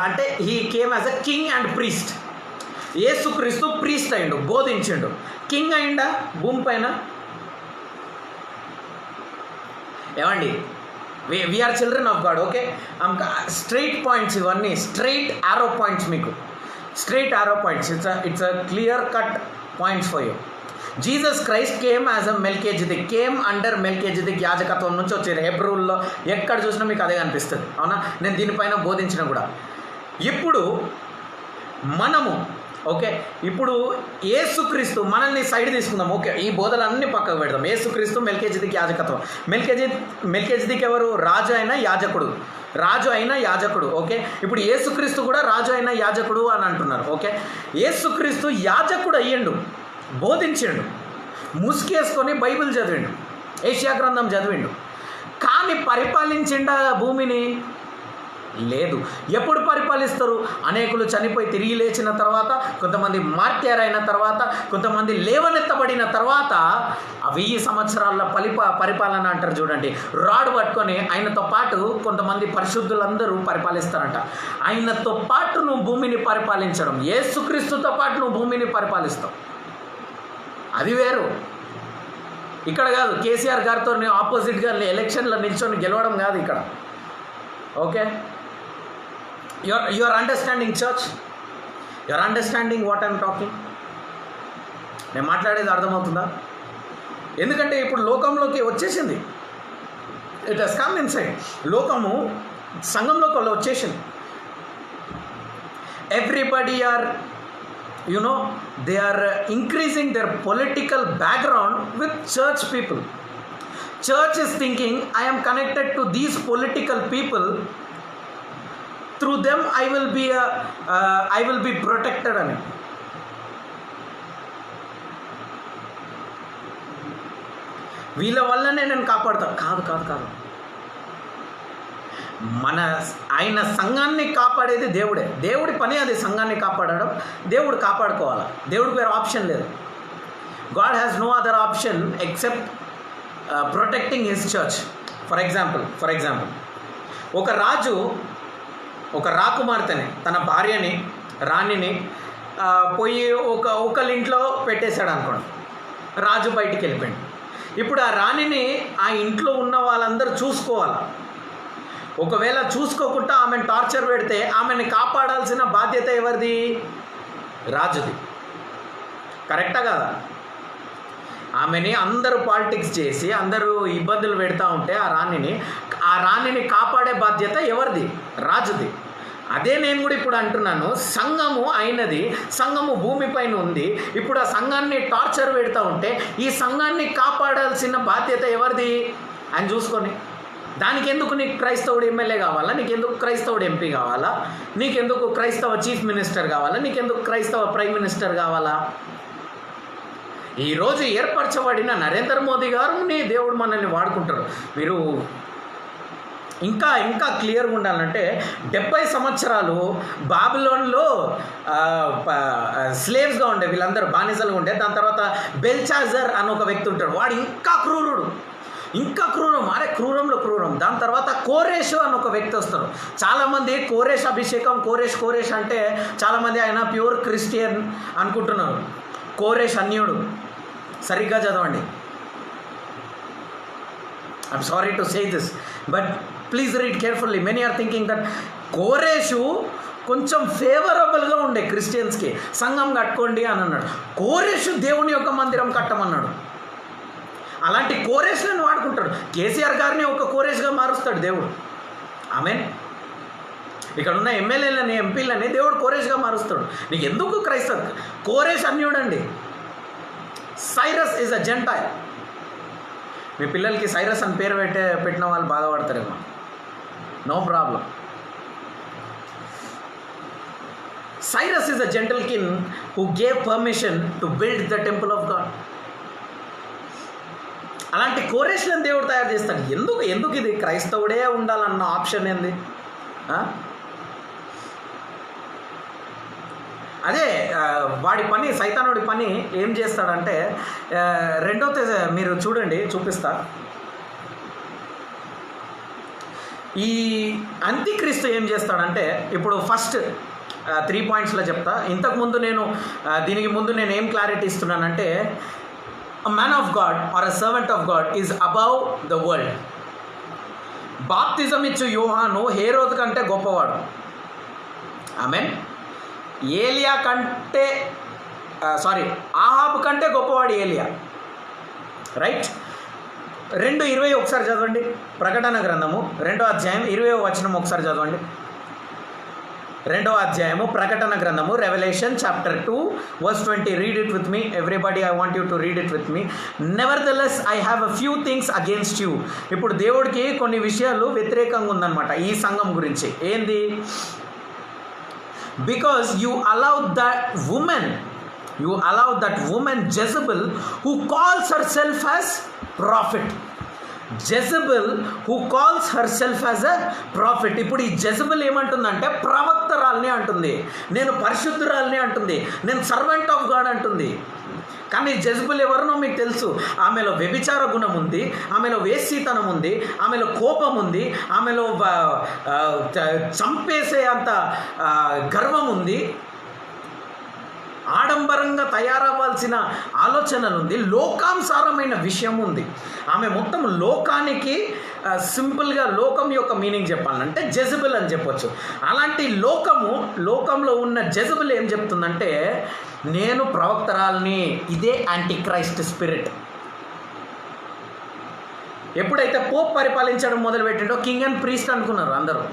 [SPEAKER 1] అంటే he came as a king and priest. యేసుక్రీస్తు ప్రీస్ట్ అయిండు, బోధించిండు. కింగ్ అయిండా భూమి పైన? ఏమండి, we are children of God. Okay, straight points ఇవన్నీ, స్ట్రైట్ ఆరో పాయింట్స్. మీకు straight arrow points. It's a clear cut points for you. Jesus Christ came as a Melchizedek, came under Melchizedek యాజకత్వం నుంచి వచ్చారు. హెబ్రూల్లో ఎక్కడ చూసినా మీకు అదే కనిపిస్తుంది. అవునా? నేను దీనిపైన బోధించిన కూడా. ఇప్పుడు మనము ఇప్పుడు యేసుక్రీస్తు, మనల్ని సైడ్ తీసుకుందాం. ఓకే, ఈ బోధలన్నీ పక్కకు పెడదాం. యేసుక్రీస్తు మెల్కీజెదెక్ యాజకత్వం. మెల్కీజెదెక్ ఎవరు? రాజు అయిన యాజకుడు. ఓకే, ఇప్పుడు యేసుక్రీస్తు కూడా రాజు అయిన యాజకుడు అని అంటున్నారు. ఓకే, యేసుక్రీస్తు యాజకుడు అయ్యిండు, బోధించిండు, ముసుకేసుకొని బైబిల్ చదివిండు, ఏషియా గ్రంథం చదివిండు. కానీ పరిపాలించిండా భూమిని? లేదు. ఎప్పుడు పరిపాలిస్తారు? అనేకులు చనిపోయి తిరిగి లేచిన తర్వాత, కొంతమంది మార్త్యారైన తర్వాత, కొంతమంది లేవనెత్తబడిన తర్వాత, 1000 సంవత్సరాల పరిపాలన అంటారు చూడండి. రాడ్ పట్టుకొని ఆయనతో పాటు కొంతమంది పరిశుద్ధులందరూ పరిపాలిస్తారంట. ఆయనతో పాటు నువ్వు భూమిని పరిపాలించడం, యేసుక్రీస్తుతో పాటు నువ్వు భూమిని పరిపాలిస్తావు. అది వేరు. ఇక్కడ కాదు, కేసీఆర్ గారితో ఆపోజిట్గా ఎలక్షన్లో నిల్చొని గెలవడం కాదు ఇక్కడ. Okay, your understanding church, your understanding what I'm talking. నేను మాట్లాడేది అర్థమవుతుందా? ఎందుకంటే ఇప్పుడు లోకంలోకి వచ్చేసింది. It has come inside. లోకము సంఘంలోకి వచ్చేసింది. Everybody are they are increasing their political background with church people. Church is thinking, I am connected to these political people, through them I will be protected అని. వీళ్ళ వల్లనే నేను కాపాడుతాను. కాదు. ఆయన సంఘాన్ని కాపాడేది దేవుడే. దేవుడి పని అది, సంఘాన్ని కాపాడడం. దేవుడు కాపాడుకోవాలి. దేవుడికి వేరే ఆప్షన్ లేదు. God has no other option except protecting his church. For example ఒక రాకుమార్తెని, తన భార్యని, రాణిని పోయి ఒకళ్ళింట్లో పెట్టేశాడు అనుకోండి. రాజు బయటికి వెళ్ళిపోయాడు. ఇప్పుడు ఆ రాణిని ఆ ఇంట్లో ఉన్న వాళ్ళందరూ చూసుకోవాలి. ఒకవేళ చూసుకోకుండా ఆమెను టార్చర్ పెడితే ఆమెని కాపాడాల్సిన బాధ్యత ఎవరిది? రాజుది. కరెక్టా కదా? ఆమెని అందరూ పాలిటిక్స్ చేసి అందరూ ఇబ్బందులు పెడతా ఉంటే ఆ రాణిని కాపాడే బాధ్యత ఎవరిది? రాజుది. అదే నేను కూడా ఇప్పుడు అంటున్నాను. సంఘము అయినది, సంఘము భూమిపైన ఉంది. ఇప్పుడు ఆ సంఘాన్ని టార్చర్ పెడతా ఉంటే ఈ సంఘాన్ని కాపాడాల్సిన బాధ్యత ఎవరిది అని చూసుకొని, దానికెందుకు నీకు క్రైస్తవుడు ఎమ్మెల్యే కావాలా? నీకెందుకు క్రైస్తవుడు ఎంపీ కావాలా? నీకెందుకు క్రైస్తవ చీఫ్ మినిస్టర్ కావాలా? నీకెందుకు క్రైస్తవ ప్రైమ్ మినిస్టర్ కావాలా? ఈరోజు ఏర్పరచబడిన నరేంద్ర మోదీ గారుని దేవుడు మనల్ని వాడుకుంటారు. మీరు ఇంకా క్లియర్గా ఉండాలంటే 70 సంవత్సరాలు బాబిలోన్లో స్లేవ్స్గా ఉండే వీళ్ళందరూ బానిసలుగా ఉండే. దాని తర్వాత బెల్షాజర్ అని ఒక వ్యక్తి ఉంటాడు. వాడు ఇంకా క్రూరం, క్రూరంలో క్రూరం. దాని తర్వాత కోరేషు అని ఒక వ్యక్తి వస్తారు. చాలామంది కోరేష్ అభిషేకం, కోరేష్ అంటే చాలామంది ఆయన ప్యూర్ క్రిస్టియన్ అనుకుంటున్నారు. కోరేష్ అన్యుడు. సరిగ్గా చదవండి. I'm sorry to say this, but please read carefully. Many are thinking that Koresh కొంచెం ఫేవరబుల్గా ఉండే క్రిస్టియన్స్కి, సంఘం కట్టుకోండి అని అన్నాడు. కోరేషు దేవుని యొక్క మందిరం కట్టమన్నాడు. అలాంటి కోరేష్లను వాడుకుంటాడు. కేసీఆర్ గారిని ఒక కోరేష్గా మారుస్తాడు దేవుడు. ఆమెన్. ఇక్కడ ఉన్న ఎమ్మెల్యేలని, ఎంపీలని దేవుడు కోరేష్గా మారుస్తాడు. నీకు ఎందుకు క్రైస్తవ? కోరేష్ అన్యుడండి. Cyrus is a gentile. మీ పిల్లలకి సైరస్ అని పేరు పెట్టిన వాళ్ళు బాధపడతారేమో, no problem. Cyrus is a gentle king who gave permission to build the temple of God. అలాంటి కోరేష్లను దేవుడు తయారు చేస్తాడు. ఎందుకు ఇది క్రైస్తవుడే ఉండాలన్న ఆప్షన్ ఏంది? అదే వాడి పని, సైతానుడి పని ఏం చేస్తాడంటే, మీరు చూడండి, చూపిస్తా. ఈ అంత్యక్రీస్తు ఏం చేస్తాడంటే, ఇప్పుడు ఫస్ట్ 3 పాయింట్స్లో చెప్తా. ఇంతకుముందు దీనికి ముందు నేను ఏం clarity ఇస్తున్నానంటే, a man of God or a servant of God is above the world. బాప్తిజం ఇచ్చు యోహాను హేరోదు కంటే గొప్పవాడు. ఆమెన్. ఏలియా కంటే ఆహాబు కంటే గొప్పవాడు ఏలియా. రైట్. 2:20 ఒకసారి చదవండి. ప్రకటన గ్రంథము 2వ అధ్యాయం 20వ వచనం ఒకసారి చదవండి. 2వ అధ్యాయము ప్రకటన గ్రంథము, revelation chapter 2 verse 20. Read it with me everybody. I want you to read it with me. Nevertheless I have a few things against you. ఇప్పుడు దేవుడికి కొన్ని విషయాలు వ్యతిరేకంగా ఉందన్నమాట ఈ సంఘం గురించి. ఏంది? Because you allow that women Jezebel who calls herself as prophet. Jezebel who calls her self as a profit. ఇప్పుడు ఈ జెజబెల్ ఏమంటుందంటే ప్రవక్తరాల్ని అంటుంది, నేను పరిశుద్ధురాల్ని అంటుంది, నేను సర్వెంట్ ఆఫ్ గాడ్ అంటుంది. కానీ జెజబెల్ ఎవరినో మీకు తెలుసు. ఆమెలో వ్యభిచార గుణం ఉంది, ఆమెలో వేశ్యతనం ఉంది, ఆమెలో కోపం ఉంది, ఆమెలో చంపేసే అంత గర్వం ఉంది, ఆడంబరంగా తయారవ్వాల్సిన ఆలోచనలు ఉంది, లోకానుసారమైన విషయం ఉంది. ఆమె మొత్తం లోకానికి సింపుల్గా లోకం యొక్క మీనింగ్ చెప్పాలంటే జెజబెల్ అని చెప్పొచ్చు. అలాంటి లోకంలో ఉన్న జెజబెల్ ఏం చెప్తుందంటే, నేను ప్రవక్తరాల్ని. ఇదే యాంటీ క్రైస్ట్ స్పిరిట్. ఎప్పుడైతే పోప్ పరిపాలించడం మొదలుపెట్టిండో కింగ్ అండ్ ప్రీస్ట్ అనుకున్నారు అందరూ.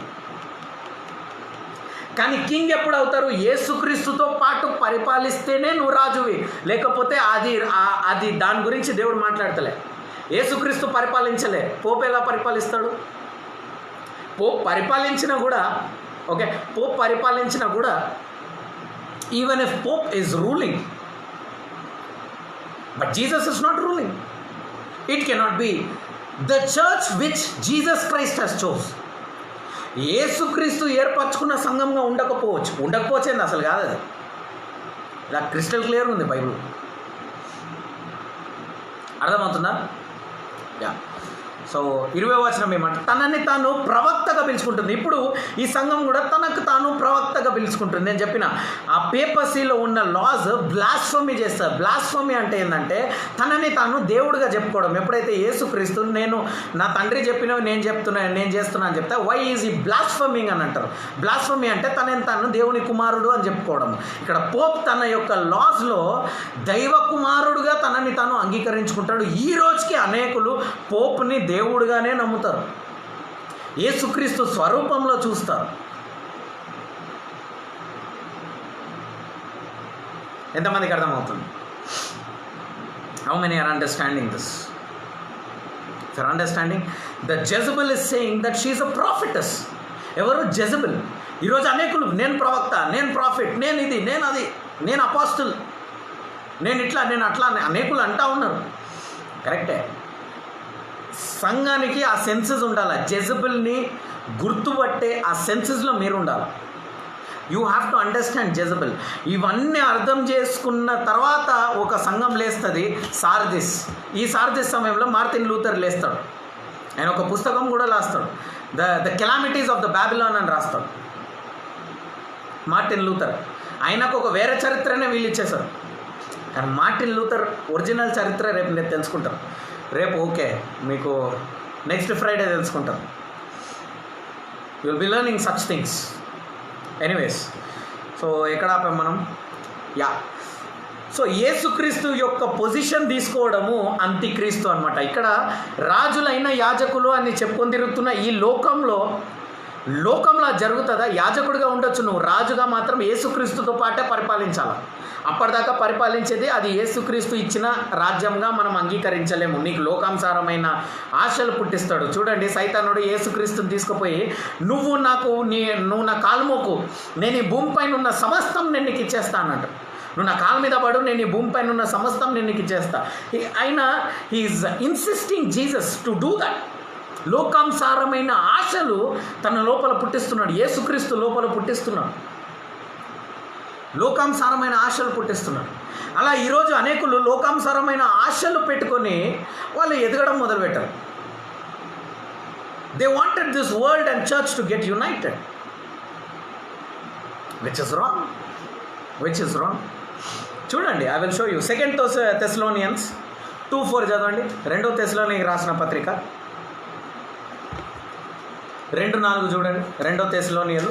[SPEAKER 1] కానీ కింగ్ ఎప్పుడు అవుతారు? యేసుక్రీస్తుతో పాటు పరిపాలిస్తేనే నువ్వు రాజువి, లేకపోతే అది దాని గురించి దేవుడు మాట్లాడతలే. యేసుక్రీస్తు పరిపాలించలే, పోప్ ఎలా పరిపాలిస్తాడు? పోప్ పరిపాలించినా కూడా even if Pope is ruling, but Jesus is not ruling. It cannot be the church which Jesus Christ has chose. యేసుక్రీస్తు ఏర్పరచుకున్న సంఘంగా ఉండకపోవచ్చేంది అసలు కాదు. అది ఇలా క్రిస్టల్ క్లియర్ ఉంది బైబిల్. అర్థమవుతుందా? యా. సో 20వ వచనం ఏమంటే, తనని తాను ప్రవక్తగా పిలుచుకుంటుంది. ఇప్పుడు ఈ సంఘం కూడా తనకు తాను ప్రవక్తగా పిలుచుకుంటుంది. నేను చెప్పిన ఆ పేపసీలో ఉన్న లాస్ బ్లాస్ఫమీ చేస్తారు. బ్లాస్ఫమీ అంటే ఏంటంటే తనని తాను దేవుడిగా చెప్పుకోవడం. ఎప్పుడైతే యేసుక్రీస్తు నేను నా తండ్రి చెప్పినవి నేను చేస్తున్నా అని చెప్తే, వై ఈజ్ ఈ బ్లాస్ఫమింగ్ అని అంటారు. బ్లాస్ఫమీ అంటే తనని తాను దేవుని కుమారుడు అని చెప్పుకోవడం. ఇక్కడ పోప్ తన యొక్క లాస్లో దైవ కుమారుడుగా తనని తాను అంగీకరించుకుంటాడు. ఈ రోజుకి అనేకులు పోప్ని దేవుడుగానే నమ్ముతారు, యేసుక్రీస్తు స్వరూపంలో చూస్తారు. ఎంతమందికి అర్థమవుతుంది? How many are understanding this? If are understanding, the Jezebel is saying that she is a prophetess. ఎవరు? జెజబెల్. ఈరోజు అనేకులు నేను ప్రవక్త, నేను ప్రాఫిట్, నేను ఇది, నేను అది, నేను అపోస్టల్, నేను ఇట్లా, నేను అట్లా అనేకులు అంటా ఉన్నారు. కరెక్టే. సంఘానికి ఆ సెన్సెస్ ఉండాలి. జెజబెల్ని గుర్తుపట్టే ఆ సెన్సెస్లో మీరు ఉండాలి. You have to understand Jezebel. ఇవన్నీ అర్థం చేసుకున్న తర్వాత ఒక సంఘం లేస్తుంది, సార్దిస్. ఈ సార్దిస్ సమయంలో మార్టిన్ లూథర్ లేస్తాడు. ఆయన ఒక పుస్తకం కూడా రాస్తాడు, the calamities of the Babylon అని రాస్తాడు మార్టిన్ లూథర్. ఆయనకు ఒక వేరే చరిత్రనే వీళ్ళు ఇచ్చేశారు. కానీ మార్టిన్ లూథర్ ఒరిజినల్ చరిత్ర రేపు నేను తెలుసుకుంటాను. రేపు ఓకే, మీకు నెక్స్ట్ ఫ్రైడే తెలుసుకుంటారు. You will be learning such things. Anyways, so ఎక్కడ ఆపాం మనం? యా, సో యేసుక్రీస్తు యొక్క పొజిషన్ తీసుకోవడము అంత్యక్రీస్తు అనమాట. ఇక్కడ రాజులైన యాజకులు అని చెప్పుకొని తిరుగుతున్న ఈ లోకంలో జరుగుతుందా? యాజకుడిగా ఉండొచ్చు నువ్వు, రాజుగా మాత్రం యేసుక్రీస్తుతో పాటే పరిపాలించాలి. అప్పటిదాకా పరిపాలించేది అది యేసుక్రీస్తు ఇచ్చిన రాజ్యంగా మనం అంగీకరించలేము. నీకు లోకానుసారమైన ఆశలు పుట్టిస్తాడు. చూడండి, సైతానుడు యేసుక్రీస్తుని తీసుకుపోయి నువ్వు నా కాలుమోకు, నేను ఈ భూమిపైన ఉన్న సమస్తం నేను నీకు ఇచ్చేస్తానంట. నువ్వు నా కాలు మీద పడు, నేను ఈ భూమిపైన ఉన్న సమస్తం నేను నీకు ఇచ్చేస్తా. అయినా he's insisting Jesus to do that. లోకానుసారమైన ఆశలు తన లోపల పుట్టిస్తున్నాడు, యేసుక్రీస్తు లోపల పుట్టిస్తున్నాడు. లోకానుసారమైన ఆశలు పుట్టిస్తున్నాడు. అలా ఈరోజు అనేకులు లోకానుసారమైన ఆశలు పెట్టుకొని వాళ్ళు ఎదగడం మొదలుపెట్టారు. They wanted this world and church to get united, which is wrong. చూడండి, I will show you. 2 Thessalonians 2:4 చదవండి. 2 Thessalonians రాసిన పత్రిక 2:4 చూడండి. 2 Thessalonians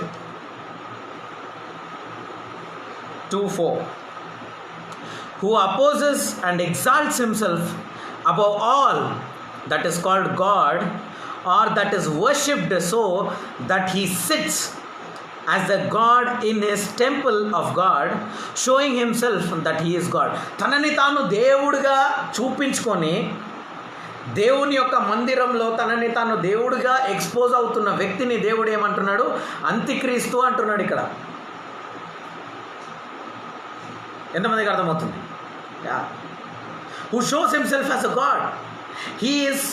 [SPEAKER 1] 2:4. Who opposes and exalts himself above all that is called God or that is worshipped, so that he sits as the God in his temple of God, showing himself that he is God. తనని తాను దేవుడిగా చూపించుకొని దేవుని యొక్క మందిరంలో తనని తాను దేవుడిగా ఎక్స్పోజ్ అవుతున్న వ్యక్తిని దేవుడు ఏమంటున్నాడు? అంత్యక్రీస్తు అంటున్నాడు. ఇక్కడ ఎంతమందికి అర్థమవుతుంది? Who shows himself as a god, he is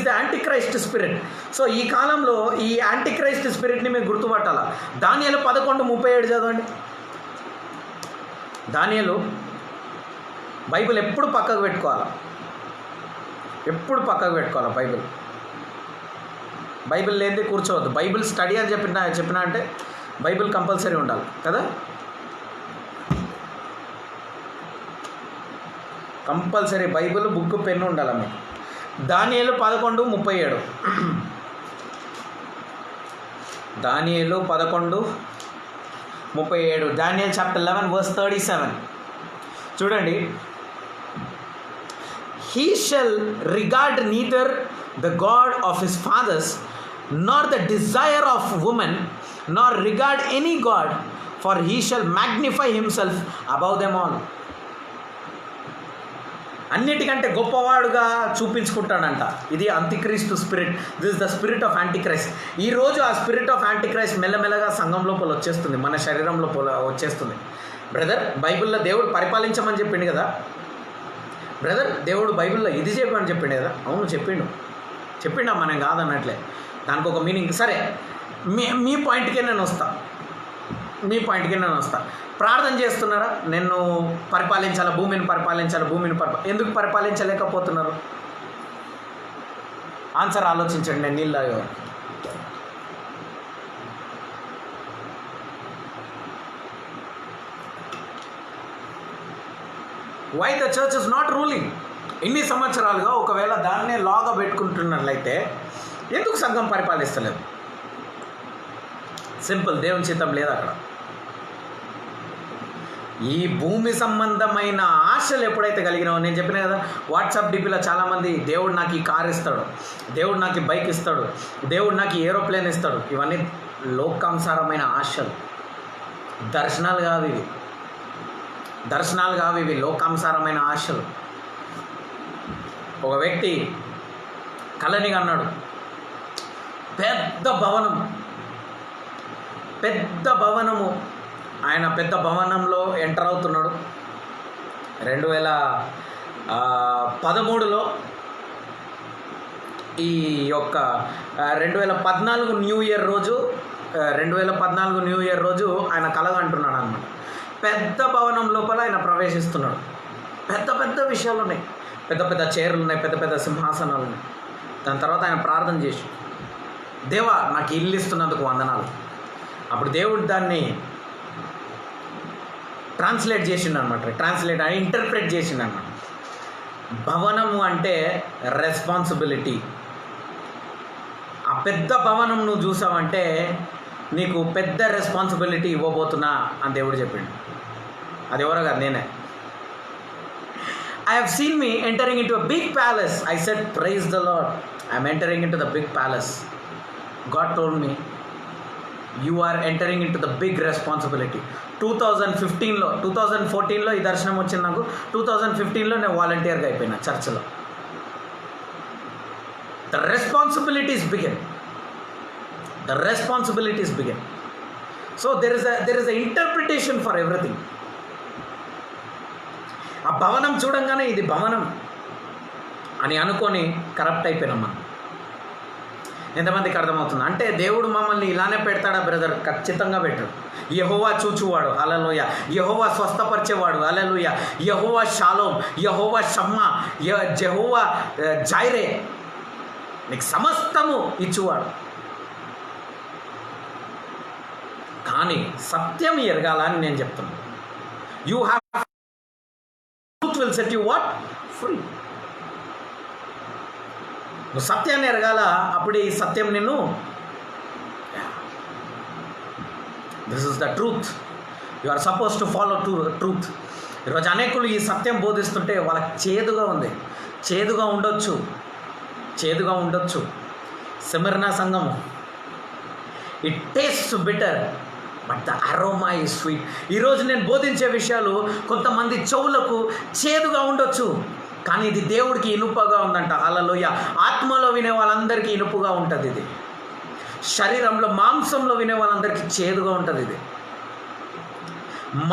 [SPEAKER 1] the antichrist spirit. So ఈ కాలంలో ఈ యాంటిక్రైస్ట్ స్పిరిట్ని మేము గుర్తుపట్టాలా. దానియేలు 11:37 చదవండి. దానియేలు బైబిల్ ఎప్పుడు పక్కకు పెట్టుకోవాలా, బైబిల్ లేనిది కూర్చోవద్దు. బైబిల్ స్టడీ అని చెప్పినా అంటే బైబిల్ కంపల్సరీ ఉండాలి కదా. కంపల్సరీ బైబిల్, బుక్, పెన్ను ఉండాలి మీకు. దానియేలు 11:37. దానియేలు 11:37. దానియేలు చాప్టర్ 11 verse 37 చూడండి. He shall regard neither the God of his fathers nor the desire of woman, nor regard any God, for he shall magnify himself above them all. అన్నిటికంటే గొప్పవాడుగా చూపించుకుంటాడంట. ఇది అంత్యక్రీస్తు spirit. This the spirit of antichrist. ఈరోజు ఆ spirit of Antichrist మెల్లమెల్లగా సంఘం లోపల వచ్చేస్తుంది, మన శరీరం లోపల వచ్చేస్తుంది. బ్రదర్, బైబిల్లో దేవుడు పరిపాలించమని చెప్పిండు కదా. బ్రదర్, దేవుడు బైబిల్లో ఇది చెప్పని చెప్పిండు కదా. అవును, చెప్పిండా, మనం కాదన్నట్లే. దానికి ఒక మీనింగ్. సరే, మీ పాయింట్కే నేను వస్తా. ప్రార్థన చేస్తున్నారా? నేను పరిపాలించాలా, భూమిని ఎందుకు పరిపాలించలేకపోతున్నారు? ఆన్సర్ ఆలోచించండి. నేను నీళ్ళు తాగేవారు. Why the church is not ruling? ఇన్ని సంవత్సరాలుగా ఒకవేళ దాన్నే లాగా పెట్టుకుంటున్నట్లయితే ఎందుకు సంఘం పరిపాలిస్తలేదు? సింపుల్, దేవుని చిత్తం లేదు అక్కడ. ఈ భూమి సంబంధమైన ఆశలు ఎప్పుడైతే కలిగినావో, నేను చెప్పిన కదా, వాట్సాప్ డిపిలో చాలామంది దేవుడు నాకు ఈ కార్ ఇస్తాడు, దేవుడు నాకు ఈ బైక్ ఇస్తాడు, దేవుడు నాకు ఈ ఏరోప్లేన్ ఇస్తాడు. ఇవన్నీ లోకానుసారమైన ఆశలు, దర్శనాలు కావు ఇవి, లోకానుసారమైన ఆశలు. ఒక వ్యక్తి కలని అన్నాడు, పెద్ద భవనము. ఆయన పెద్ద భవనంలో ఎంటర్ అవుతున్నాడు. 2013లో ఈ యొక్క 2014 న్యూ ఇయర్ రోజు ఆయన కలగా అంటున్నాడు అన్నమాట. పెద్ద భవనం లోపల ఆయన ప్రవేశిస్తున్నాడు. పెద్ద విషయాలు ఉన్నాయి, పెద్ద చైర్లు ఉన్నాయి, పెద్ద సింహాసనాలు ఉన్నాయి. దాని తర్వాత ఆయన ప్రార్థన చేసి, దేవా నాకు ఇల్లు ఇస్తున్నందుకు వందనాలు. అప్పుడు దేవుడు దాన్ని ఇంటర్ప్రెట్ చేసిండు అనమాట. భవనము అంటే రెస్పాన్సిబిలిటీ. ఆ పెద్ద భవనం నువ్వు చూసావంటే నీకు పెద్ద రెస్పాన్సిబిలిటీ ఇవ్వబోతున్నా అని దేవుడు చెప్పిండు. అది ఎవరో కాదు, నేనే. I have seen me entering into a big palace. I said, praise the Lord. I am entering into the big palace. God told me, you are entering into the big responsibility. 2015లో 2014లో ఈ దర్శనం వచ్చింది నాకు. 2015లో నేను వాలంటీర్గా అయిపోయినా చర్చ్లో. The responsibilities begin. The responsibilities begin. So there is a interpretation for everything. ఆ భవనం చూడంగానే ఇది భవనం అని అనుకొని కరప్ట్ అయిపోయినాం మనం. ఎంతమందికి అర్థమవుతుంది? అంటే దేవుడు మమ్మల్ని ఇలానే పెడతాడా బ్రదర్? ఖచ్చితంగా పెట్టాడు. యెహోవా చూచువాడు, హల్లెలూయా. యెహోవా స్వస్థపరిచేవాడు, హల్లెలూయా. యెహోవా షాలోమ్, యెహోవా షమ్మా, యెహోవా జైరే, నీకు సమస్తము ఇచ్చువాడు. కానీ సత్యం ఎరగాల అని నేను చెప్తున్నాను. You have will set you what? Free. నువ్వు సత్యాన్ని ఎరగాల, అప్పుడే ఈ సత్యం నిన్ను. This is the truth. You are suppose to follow truth. ఈరోజు అనేకులు ఈ సత్యం బోధిస్తుంటే వాళ్ళకి చేదుగా ఉంది. చేదుగా ఉండొచ్చు. సెమిర్నా సంఘము, it taste bitter but the aroma is sweet. ఈరోజు నేను బోధించే విషయాలు కొంతమంది చెవులకు చేదుగా ఉండొచ్చు, కానీ ఇది దేవుడికి ఇనుపగా ఉందంట. హల్లెలూయా. ఆత్మలో వినే వాళ్ళందరికీ ఇనుపుగా ఉంటుంది ఇది. శరీరంలో మాంసంలో వినే వాళ్ళందరికీ చేదుగా ఉంటుంది ఇది.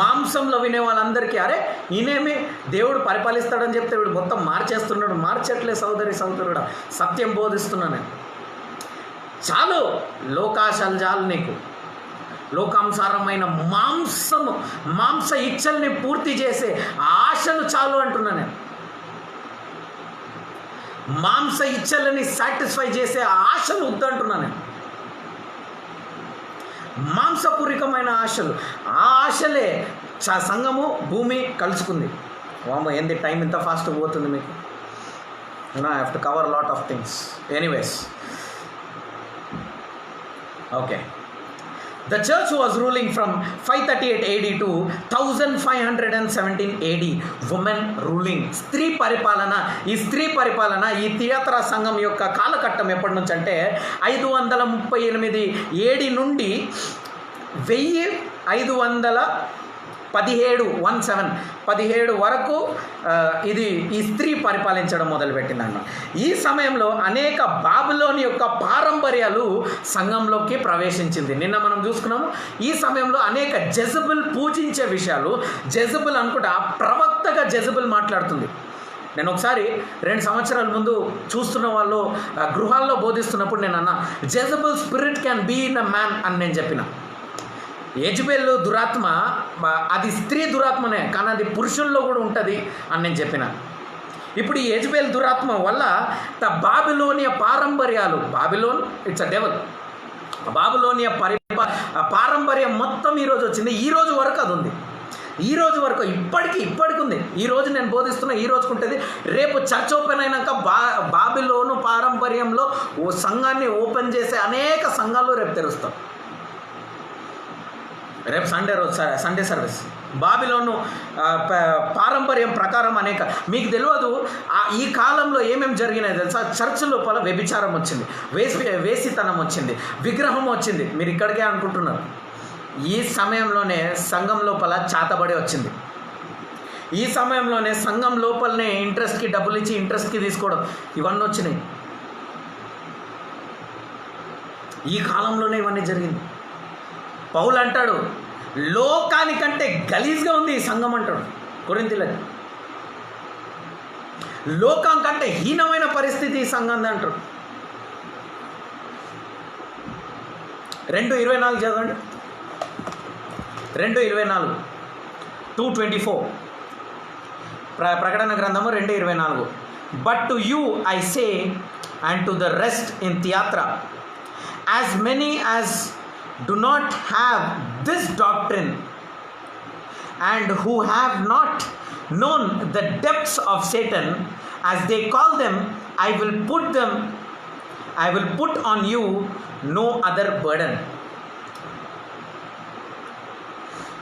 [SPEAKER 1] మాంసంలో వినే వాళ్ళందరికీ అరే ఈయనేమి దేవుడు పరిపాలిస్తాడని చెప్తే వీడు మొత్తం మార్చేస్తున్నాడు. మార్చట్లే సోదరుడా, సత్యం బోధిస్తున్నా నేను. చాలు లోకాశాలు, చాలు నీకు. లోకానుసారమైన మాంస ఇచ్చల్ని పూర్తి చేసే ఆశలు చాలు అంటున్నా నేను. మాంస ఇచ్చలని సాటిస్ఫై చేసే ఆశలు వద్దంటున్నా నేను. మాంసపూరికమైన ఆశలు, ఆ ఆశలే సంఘము భూమి కలుసుకుంది. వామ్మో, ఏంది టైం ఇంత ఫాస్ట్ పోతుంది మీకు. I have to cover lot of things. Anyways, okay. The church was ruling from 538 AD to 1517 AD. Women ruling. స్త్రీ పరిపాలన ఈ థియేటర్ సంఘం యొక్క కాలఘట్టం ఎప్పటి నుంచి అంటే 538 AD నుండి 1517 వరకు ఇది ఈ స్త్రీ పరిపాలించడం మొదలుపెట్టిందన్న. ఈ సమయంలో అనేక బాబిలోని యొక్క పారంపర్యాలు సంఘంలోకి ప్రవేశించింది. నిన్న మనం చూసుకున్నాము. ఈ సమయంలో అనేక జెజబెల్ పూజించే విషయాలు, జెజబెల్ అనుకుంటే ఆ ప్రవక్తగా జెజబెల్ మాట్లాడుతుంది. నేను ఒకసారి 2 సంవత్సరాల ముందు చూస్తున్న వాళ్ళు గృహాల్లో బోధిస్తున్నప్పుడు నేను అన్నా, Jezebel spirit can be in a man అని నేను చెప్పిన. యెజబెల్ దురాత్మ అది స్త్రీ దురాత్మనే, కానీ అది పురుషుల్లో కూడా ఉంటుంది అని నేను చెప్పిన. ఇప్పుడు ఈ యెజబెల్ దురాత్మ వల్ల బాబిలోనియ పారంపర్యాలు, బాబిలోన్ ఇట్స్ అ డెవల్, బాబిలోనియ పారంపర్యం మొత్తం ఈరోజు వచ్చింది. ఈ రోజు వరకు అది ఉంది. ఈ రోజు వరకు ఇప్పటికి ఉంది. ఈ రోజు నేను బోధిస్తున్నా, ఈ రోజుకు ఉంటుంది. రేపు చర్చ్ ఓపెన్ అయినాక బాబిలోను పారంపర్యంలో సంఘాన్ని ఓపెన్ చేసే అనేక సంఘాలు రేపు తెరుస్తాం. రేపు సండే రోజు సండే సర్వీస్ బాబిలోను పారంపర్యం ప్రకారం అనేక, మీకు తెలియదు ఈ కాలంలో ఏమేమి జరిగినాయి తెలుసా? చర్చ్ లోపల వ్యభిచారం వచ్చింది, వేసితనం వచ్చింది, విగ్రహం వచ్చింది. మీరు ఇక్కడికే అనుకుంటున్నారు. ఈ సమయంలోనే సంఘం లోపల చాతబడి వచ్చింది. ఈ సమయంలోనే సంఘం లోపలనే ఇంట్రెస్ట్కి డబ్బులు ఇచ్చి ఇంట్రెస్ట్కి తీసుకోవడం, ఇవన్నీ వచ్చినాయి. ఈ కాలంలోనే ఇవన్నీ జరిగింది. పౌలు అంటాడు, లోకానికంటే గలీజ్గా ఉంది ఈ సంఘం అంటాడు కొరింథీయులకు. లోకం కంటే హీనమైన పరిస్థితి ఈ సంఘం అంటాడు. 2:24 చదవండి. 2:24 2:24 ప్రకటన గ్రంథము 2:24. But to you I say and to the rest in Thyatira, as many as do not have this doctrine and who have not known the depths of Satan, as they call them, I will put on you no other burden.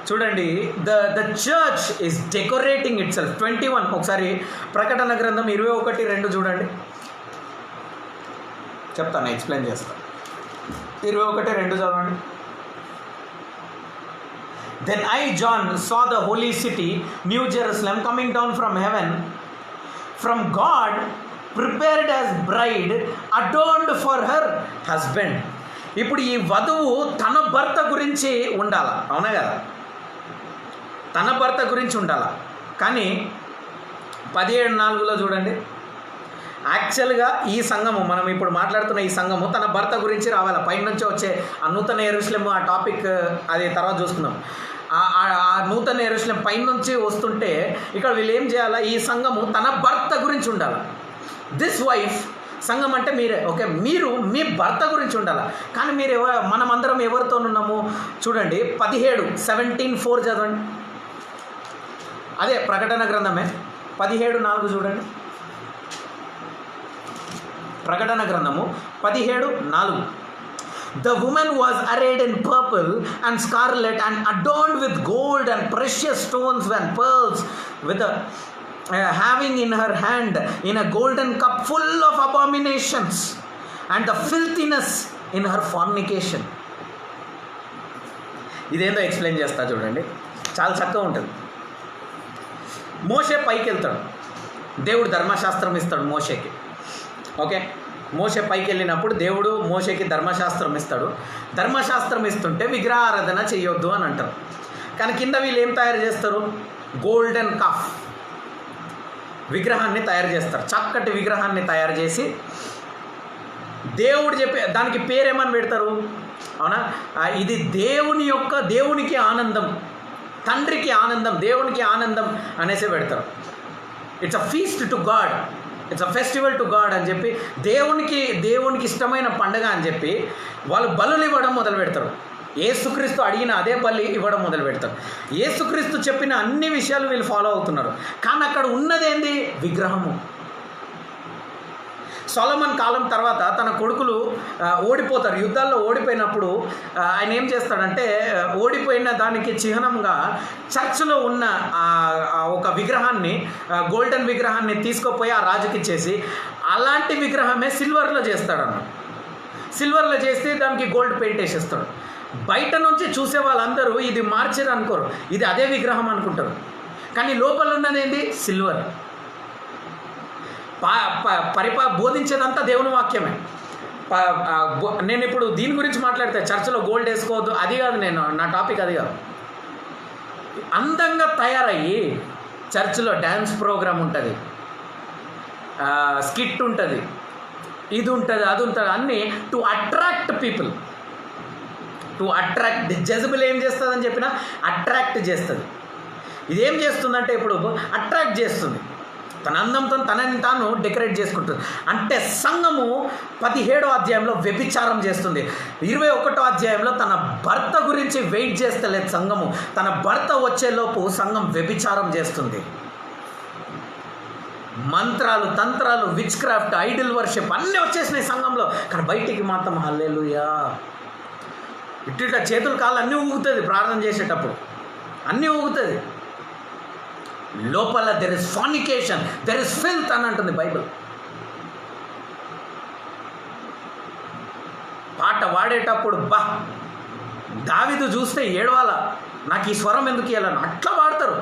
[SPEAKER 1] చూడండి, the church is decorating it self. 21 ఒకసారి ప్రకటన గ్రంథం 21:2 చూడండి, చెప్తాను, explain చేస్తాను. 21:2 చదవండి. Then I, John, saw the holy city, New Jerusalem, coming down from heaven, from God, prepared as bride, adorned for her husband. ఇప్పుడు ఈ వధువు తన భర్త గురించి ఉండాల, అవునా కదా? తన భర్త గురించి ఉండాల. కానీ 17:4 చూడండి, యాక్చువల్గా ఈ సంఘము, మనం ఇప్పుడు మాట్లాడుతున్న ఈ సంఘము తన భర్త గురించి రావాలి. పైన నుంచి వచ్చే ఆ నూతన యెరూషలేము, ఆ టాపిక్ అది తర్వాత చూసుకుందాం. ఆ నూతన యెరూషలేము పైన నుంచి వస్తుంటే ఇక్కడ వీళ్ళు ఏం చేయాలా? ఈ సంఘము తన భర్త గురించి ఉండాలి. దిస్ వైఫ్, సంఘం అంటే మీరే, ఓకే, మీరు మీ భర్త గురించి ఉండాలి. కానీ మీరు మనమందరం ఎవరితో ఉన్నాము చూడండి. 17:4 చదవండి. అదే ప్రకటన గ్రంథమే, 17:4 చూడండి. ప్రకటన గ్రంథము 17:4. The woman was arrayed in purple and scarlet and adorned with gold and precious stones and pearls, with having in her hand in a golden cup full of abominations and the filthiness in her fornication. ఇదేందో explain చేస్తా చూడండి, చాలా చక్కగా ఉంటుంది. మోషే పైకి వెళ్తాడు, దేవుడు ధర్మశాస్త్రం ఇస్తాడు మోషేకి. ఓకే, మోషే పైకి వెళ్ళినప్పుడు దేవుడు మోషేకి ధర్మశాస్త్రం ఇస్తాడు. ధర్మశాస్త్రం ఇస్తుంటే విగ్రహారాధన చేయొద్దు అని అంటారు. కానీ కింద వీళ్ళు ఏం తయారు చేస్తారు? గోల్డెన్ కఫ్ విగ్రహాన్ని తయారు చేస్తారు. చక్కటి విగ్రహాన్ని తయారు చేసి దేవుడు చెప్పే దానికి పేరేమని పెడతారు? అవునా, ఇది దేవునికి ఆనందం, తండ్రికి ఆనందం, దేవునికి ఆనందం అనేసి పెడతారు. It's a feast to God, it's a festival to God అని చెప్పి, దేవునికి ఇష్టమైన పండుగ అని చెప్పి వాళ్ళు బలులు ఇవ్వడం మొదలు పెడతారు. యేసుక్రీస్తు అడిగిన అదే బలి ఇవ్వడం మొదలు పెడతారు. యేసుక్రీస్తు చెప్పిన అన్ని విషయాలు వీళ్ళు ఫాలో అవుతున్నారు. కానీ అక్కడ ఉన్నదేంది? విగ్రహము. సొలొమన్ కాలం తర్వాత తన కొడుకులు ఓడిపోతారు, యుద్ధాల్లో ఓడిపోయినప్పుడు ఆయన ఏం చేస్తాడంటే, ఓడిపోయిన దానికి చిహ్నంగా చర్చ్లో ఉన్న ఒక విగ్రహాన్ని, గోల్డెన్ విగ్రహాన్ని తీసుకుపోయి ఆ రాజుకి ఇచ్చేసి, అలాంటి విగ్రహమే సిల్వర్లో చేస్తాడన్నమాట. సిల్వర్లో చేస్తే దానికి గోల్డ్ పెయింట్ వేసేస్తాడు. బయట నుంచి చూసే వాళ్ళందరూ ఇది మార్చిరు అనుకోరు, ఇది అదే విగ్రహం అనుకుంటారు. కానీ లోపల ఉన్నది ఏంటి? సిల్వర్. బోధించేదంతా దేవుని వాక్యమే. నేను ఇప్పుడు దీని గురించి మాట్లాడితే చర్చిలో గోల్డ్ వేసుకోవద్దు, అది కాదు, నా టాపిక్ అది కాదు. అందంగా తయారయ్యి చర్చిలో డ్యాన్స్ ప్రోగ్రామ్ ఉంటుంది, స్కిట్ ఉంటుంది, ఇది ఉంటుంది, అది ఉంటుంది, అన్నీ to attract people, to attract. Jezebel ఏం చేస్తుందని చెప్పినా అట్రాక్ట్ చేస్తుంది. ఇదేం చేస్తుందంటే ఇప్పుడు అట్రాక్ట్ చేస్తుంది, తన అందంతో తనని తాను డెకరేట్ చేసుకుంటుంది. అంటే సంఘము 17వ అధ్యాయంలో వ్యభిచారం చేస్తుంది. 21వ అధ్యాయంలో తన భర్త గురించి వెయిట్ చేస్తలేదు సంఘము. తన భర్త వచ్చేలోపు సంఘం వ్యభిచారం చేస్తుంది. మంత్రాలు, తంత్రాలు, విచ్ క్రాఫ్ట్, ఐడల్ వర్షిప్ అన్నీ వచ్చేసినాయి సంఘంలో. కానీ బయటికి మాత్రం హల్లెలూయా, ఇట్లా చేతులు కాళ్ళు అన్నీ ఊగుతుంది ప్రార్థన చేసేటప్పుడు, అన్నీ ఊగుతుంది. లోపల there is fornication, there is filth అని అంటుంది బైబిల్. పాట వాడేటప్పుడు దావీదు చూస్తే ఏడవాల, నాకు ఈ స్వరం ఎందుకు ఇవ్వాలని అట్లా వాడతారు.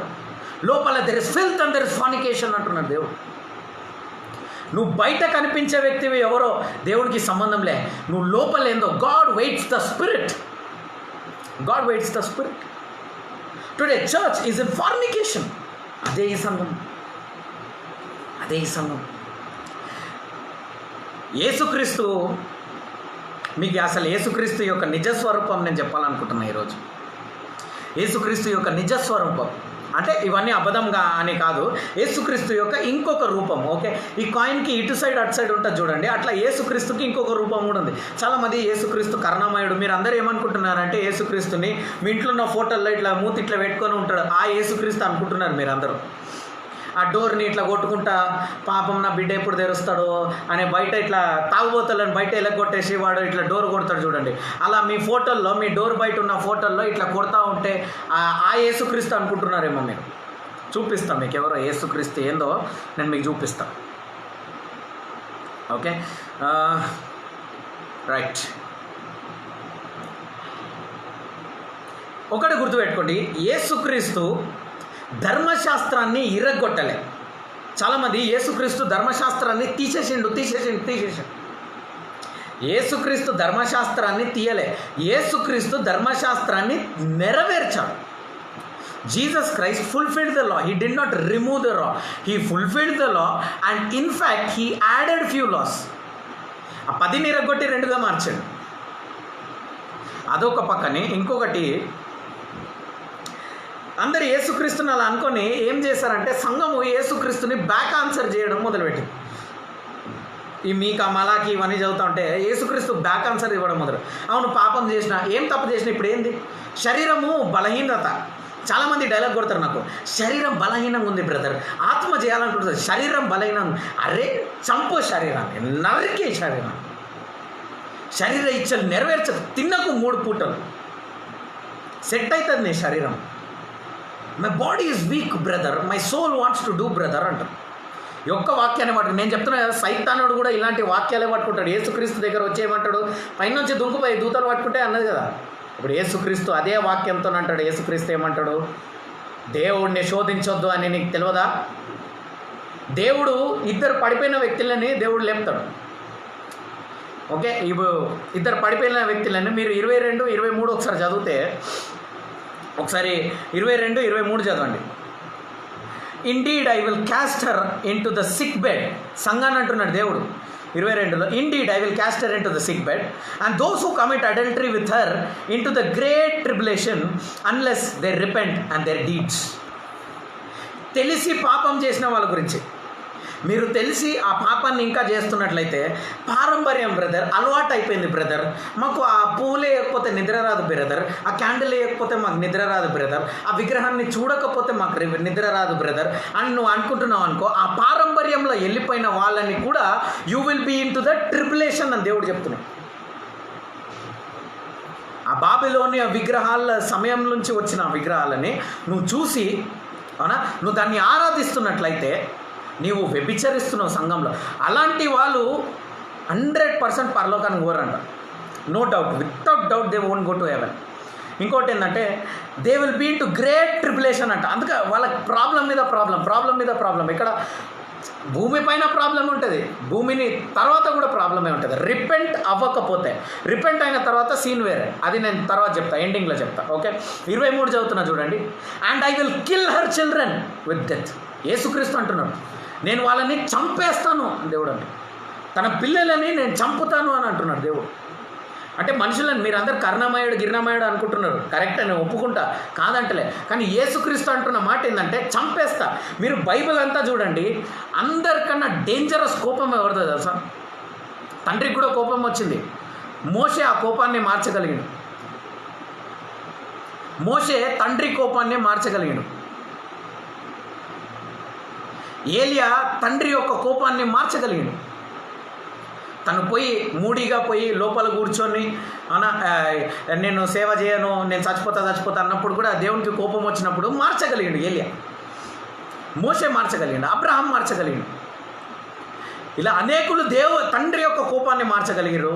[SPEAKER 1] లోపల there is filth and there is fornication అంటున్నాడు దేవుడు. నువ్వు బయట కనిపించే వ్యక్తివి ఎవరో దేవునికి సంబంధం లే, నువ్వు లోపల ఏందో. God weights the spirit, God weights the spirit. Today church is in fornication. అదే ఈ సంఘం, అదే ఈ సంఘం. యేసుక్రీస్తు, మీకు అసలు యేసుక్రీస్తు యొక్క నిజస్వరూపం నేను చెప్పాలనుకుంటున్నా ఈరోజు. యేసుక్రీస్తు యొక్క నిజస్వరూపం అంటే ఇవన్నీ అబద్ధంగా అని కాదు, యేసుక్రీస్తు యొక్క ఇంకొక రూపం. ఓకే, ఈ కాయిన్కి ఇటు సైడ్ అటు సైడ్ ఉంటుంది చూడండి, అట్లా యేసుక్రీస్తుకి ఇంకొక రూపం కూడా ఉంది. చాలామంది యేసుక్రీస్తు కరుణామయుడు, మీరు అందరూ ఏమనుకుంటున్నారంటే యేసుక్రీస్తుని మీ ఇంట్లో ఉన్న ఫోటోల్లో ఇట్లా మూతి ఇట్లా పెట్టుకొని ఉంటాడు, ఆ యేసుక్రీస్తు అనుకుంటున్నారు మీరు అందరూ. ఆ డోర్ని ఇట్లా కొట్టుకుంటా పాపం నా బిడ్డ ఎప్పుడు తెరుస్తాడో అని బయట ఇట్లా తాగుబోతులను బయట ఎలగొట్టేసి వాడు ఇట్లా డోర్ కొడతాడు చూడండి. అలా మీ ఫోటోల్లో, మీ డోర్ బయట ఉన్న ఫోటోల్లో ఇట్లా కొడతా ఉంటే ఆ యేసుక్రీస్తు అనుకుంటున్నారేమో మీరు. చూపిస్తాను మీకు ఎవరో యేసుక్రీస్తు ఏందో నేను మీకు చూపిస్తాను. Okay, right. ఒకటి గుర్తుపెట్టుకోండి, యేసుక్రీస్తు ధర్మశాస్త్రాన్ని ఇరగొట్టలే. చాలామంది యేసుక్రీస్తు ధర్మశాస్త్రాన్ని తీసేసిండు. యేసుక్రీస్తు ధర్మశాస్త్రాన్ని తీయలే, యేసుక్రీస్తు ధర్మశాస్త్రాన్ని నెరవేర్చాడు. Jesus Christ fulfilled the law. He did not remove the law. He fulfilled the law and in fact he added few laws. ఆ 10 ఇరగొట్టి 2గా మార్చాడు. అదొక పక్కనే. ఇంకొకటి, అందరు యేసుక్రీస్తుని అలా అనుకొని ఏం చేశారంటే సంఘము యేసుక్రీస్తుని బ్యాక్ ఆన్సర్ చేయడం మొదలుపెట్టింది. ఈ మీకా మలాకి ఇవన్నీ చదువుతా ఉంటే యేసుక్రీస్తు బ్యాక్ ఆన్సర్ ఇవ్వడం మొదలు. అవును, పాపం చేసిన, ఏం తప్పు చేసిన, ఇప్పుడు ఏంది? శరీరము బలహీనత. చాలామంది డైలాగ్ కొడతారు నాకు, శరీరం బలహీనంగా ఉంది బ్రదర్, ఆత్మ చేయాలనుకుంటుంది, శరీరం బలహీనంగా. అరే చంపు శరీరాన్ని, నరికే శరీరాన్ని. శరీర ఇచ్చలు నెరవేర్చదు. తిన్నకు 3 పూటలు సెట్ అవుతుంది నీ శరీరం. My body is weak brother, my soul wants to do brother అంటారు. ఈ ఒక్క వాక్యాన్ని పట్టు. నేను చెప్తున్నా కదా, సైతానుడు కూడా ఇలాంటి వాక్యాలే పట్టుకుంటాడు. యేసుక్రీస్తు దగ్గర వచ్చేయమంటాడు, పైనుంచి దుంకుపోయి దూతలు పట్టుకుంటే అన్నది కదా. ఇప్పుడు యేసుక్రీస్తు అదే వాక్యంతో అంటాడు. యేసుక్రీస్తు ఏమంటాడు? దేవుడిని శోధించొద్దు అని నీకు తెలియదా? దేవుడు 2 పడిపోయిన వ్యక్తులని దేవుడు లేపుతాడు. ఓకే, ఇప్పుడు 2 పడిపోయిన వ్యక్తులని మీరు 22, 23 ఒకసారి చదివితే, ఒకసారి 22, 23 చదవండి. Indeed I will cast her into the sick bed. సంఘాన్ని అంటున్నాడు దేవుడు 22లో. Indeed I will cast her into the sick bed and those who commit adultery with her into the great tribulation unless they repent and their deeds. తెలిసి పాపం చేసిన వాళ్ళ గురించి. మీరు తెలిసి ఆ పాపాన్ని ఇంకా చేస్తున్నట్లయితే, పారంపర్యం బ్రదర్, అలవాటు అయిపోయింది బ్రదర్, మాకు ఆ పువ్వులు వేయకపోతే నిద్ర రాదు బ్రదర్, ఆ క్యాండిల్ వేయకపోతే మాకు నిద్ర రాదు బ్రదర్, ఆ విగ్రహాన్ని చూడకపోతే మాకు నిద్ర రాదు బ్రదర్ అని నువ్వు అనుకుంటున్నావు అనుకో, ఆ పారంపర్యంలో వెళ్ళిపోయిన వాళ్ళని కూడా you will be into the tribulation అని దేవుడు చెప్తున్నాడు. ఆ బాబిలోని ఆ విగ్రహాల సమయం నుంచి వచ్చిన విగ్రహాలని నువ్వు చూసి, అవునా, నువ్వు దాన్ని ఆరాధిస్తున్నట్లయితే నీవు వ్యభిచరిస్తున్నావు సంఘంలో. అలాంటి వాళ్ళు 100% పరలోకానికి పోరంట. No doubt, without doubt they won't go to heaven. ఇంకోటి ఏంటంటే they will be to great tribulation అంట. అందుకే వాళ్ళకి ప్రాబ్లం మీద ప్రాబ్లం. ఇక్కడ భూమి పైన ప్రాబ్లం ఉంటుంది, భూమిని తర్వాత కూడా ప్రాబ్లమే ఉంటుంది. రిపెంట్ అవ్వకపోతే, రిపెంట్ అయిన తర్వాత సీన్ వేరే, అది నేను తర్వాత చెప్తా, ఎండింగ్లో చెప్తా. ఓకే, 23 చదువుతున్నా చూడండి. And I will kill her children with death. యేసుక్రీస్తు అంటున్నాడు, నేను వాళ్ళని చంపేస్తాను అని దేవుడు అంటే, తన పిల్లలని నేను చంపుతాను అని అంటున్నాడు దేవుడు. అంటే మనుషులను మీరందరూ కరుణమయుడు గిరిణమయుడు అనుకుంటున్నారు, కరెక్ట్, నేను ఒప్పుకుంటా, కాదంటలే. కానీ యేసుక్రీస్తు అంటున్న మాట ఏంటంటే చంపేస్తా. మీరు బైబిల్ అంతా చూడండి, అందరికన్నా డేంజరస్ కోపం ఎవరిదో తెలుసా? తండ్రికి కూడా కోపం వచ్చింది. మోషే ఆ కోపాన్ని మార్చగలిగాడు. మోషే తండ్రి కోపాన్ని మార్చగలిగాడు. ఏలియా తండ్రి యొక్క కోపాన్ని మార్చగలిగాడు. తను పోయి మూడీగా పోయి లోపల కూర్చొని నేను సేవ చేయను, నేను చచ్చిపోతా అన్నప్పుడు కూడా దేవునికి కోపం వచ్చినప్పుడు మార్చగలిగాడు ఏలియా. మోషే మార్చగలిగాడు, అబ్రహాం మార్చగలిగాడు. ఇలా అనేకులు తండ్రి యొక్క కోపాన్ని మార్చగలిగారు.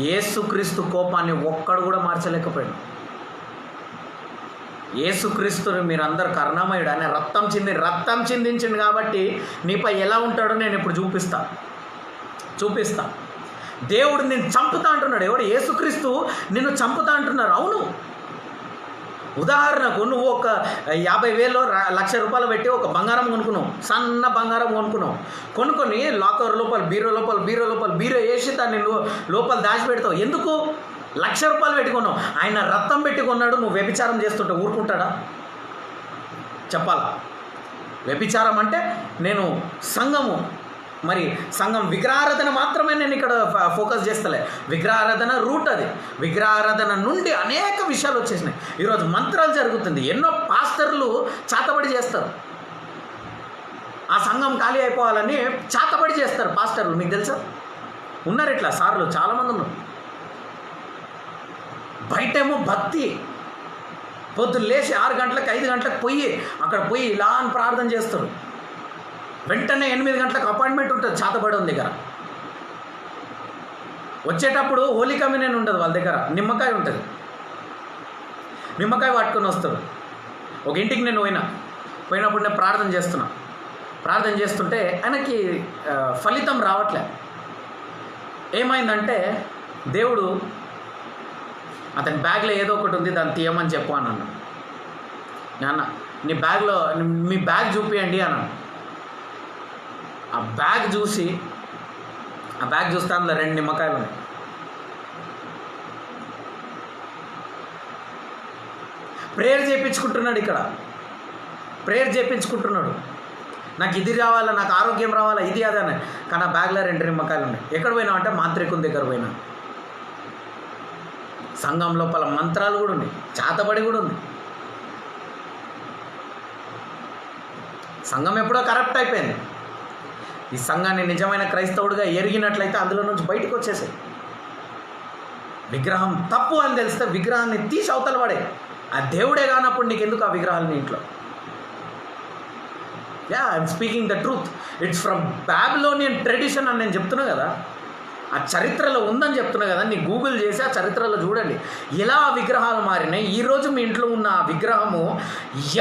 [SPEAKER 1] యేసుక్రీస్తు కోపాన్ని ఒక్కడు కూడా మార్చలేకపోయాడు. యేసుక్రీస్తుని మీరందరూ కరుణామయుడు, ఆయన రక్తం చిందించింది కాబట్టి నీపై ఎలా ఉంటాడో నేను ఇప్పుడు చూపిస్తా. దేవుడు నేను చంపుతా అంటున్నాడు. ఎవడు? యేసుక్రీస్తు నిన్ను చంపుతా అంటున్నారు. అవును, ఉదాహరణకు నువ్వు ఒక 50,000 1,00,000 రూపాయలు పెట్టి ఒక బంగారం కొనుక్కున్నావు, సన్న బంగారం కొనుక్కొని లాకర్ లోపల బీరో వేసి దాన్ని నువ్వు లోపల దాచిపెడతావు. ఎందుకు? 1,00,000 రూపాయలు పెట్టుకున్నావు, ఆయన రక్తం పెట్టుకున్నాడు. నువ్వు వ్యభిచారం చేస్తుంటే ఊరుకుంటాడా? చెప్పాలా? వ్యభిచారం అంటే నేను సంఘం విగ్రహారాధన మాత్రమే నేను ఇక్కడ ఫోకస్ చేస్తలే. విగ్రహారాధన రూట్ అది. విగ్రహారాధన నుండి అనేక విషయాలు వచ్చేసినాయి. ఈరోజు మంత్రాలు జరుగుతుంది, ఎన్నో పాస్టర్లు చాతబడి చేస్తారు. ఆ సంఘం ఖాళీ అయిపోవాలని చాతబడి చేస్తారు పాస్టర్లు. మీకు తెలుసా? ఉన్నారు ఇట్లా సార్లు చాలామంది ఉన్నారు. బయటేమో భక్తి, పొద్దున్న లేచి 6 గంటలకు 5 గంటలకు పోయి అక్కడ పోయి ఇలా అని ప్రార్థన చేస్తారు. వెంటనే 8 గంటలకు అపాయింట్మెంట్ ఉంటుంది చాతబడి దగ్గర. వచ్చేటప్పుడు హోలీ కమ్యూనియన్ ఉండదు వాళ్ళ దగ్గర, నిమ్మకాయ ఉంటుంది. నిమ్మకాయ పట్టుకొని వస్తారు. ఒక ఇంటికి నేను పోయినప్పుడు నేను ప్రార్థన చేస్తుంటే ఆయనకి ఫలితం రావట్లే. ఏమైందంటే దేవుడు అతని బ్యాగ్లో ఏదో ఒకటి ఉంది, దాన్ని తీయమని చెప్పు అని అన్నాడు. నాన్న మీ బ్యాగ్ చూపియండి అన్నాను. ఆ బ్యాగ్ చూస్తే అందులో 2 నిమ్మకాయలు ఉన్నాయి. ప్రేయర్ చేయించుకుంటున్నాడు. నాకు ఇది రావాలా, నాకు ఆరోగ్యం రావాలా, ఇది అదని. కానీ ఆ బ్యాగ్లో 2 నిమ్మకాయలు ఉన్నాయి. ఎక్కడ పోయినావు అంటే మాంత్రికుని దగ్గర పోయినా. సంఘం లోపల మంత్రాలు కూడా ఉన్నాయి, చాతబడి కూడా ఉంది. సంఘం ఎప్పుడో కరప్ట్ అయిపోయింది. ఈ సంఘాన్ని నిజమైన క్రైస్తవుడిగా ఎరిగినట్లయితే అందులో నుంచి బయటకు వచ్చేసాయి. విగ్రహం తప్పు అని తెలిస్తే విగ్రహాన్ని తీసి అవతల పడే. ఆ దేవుడే కానప్పుడు నీకు ఎందుకు ఆ విగ్రహాలు నీ ఇంట్లో? I'm speaking the truth. It's from Babylonian tradition అని నేను చెప్తున్నా కదా. ఆ చరిత్రలో ఉందని చెప్తున్నా కదా. నీ గూగుల్ చేసి ఆ చరిత్రలో చూడండి ఎలా ఆ విగ్రహాలు మారినాయి. ఈరోజు మీ ఇంట్లో ఉన్న ఆ విగ్రహము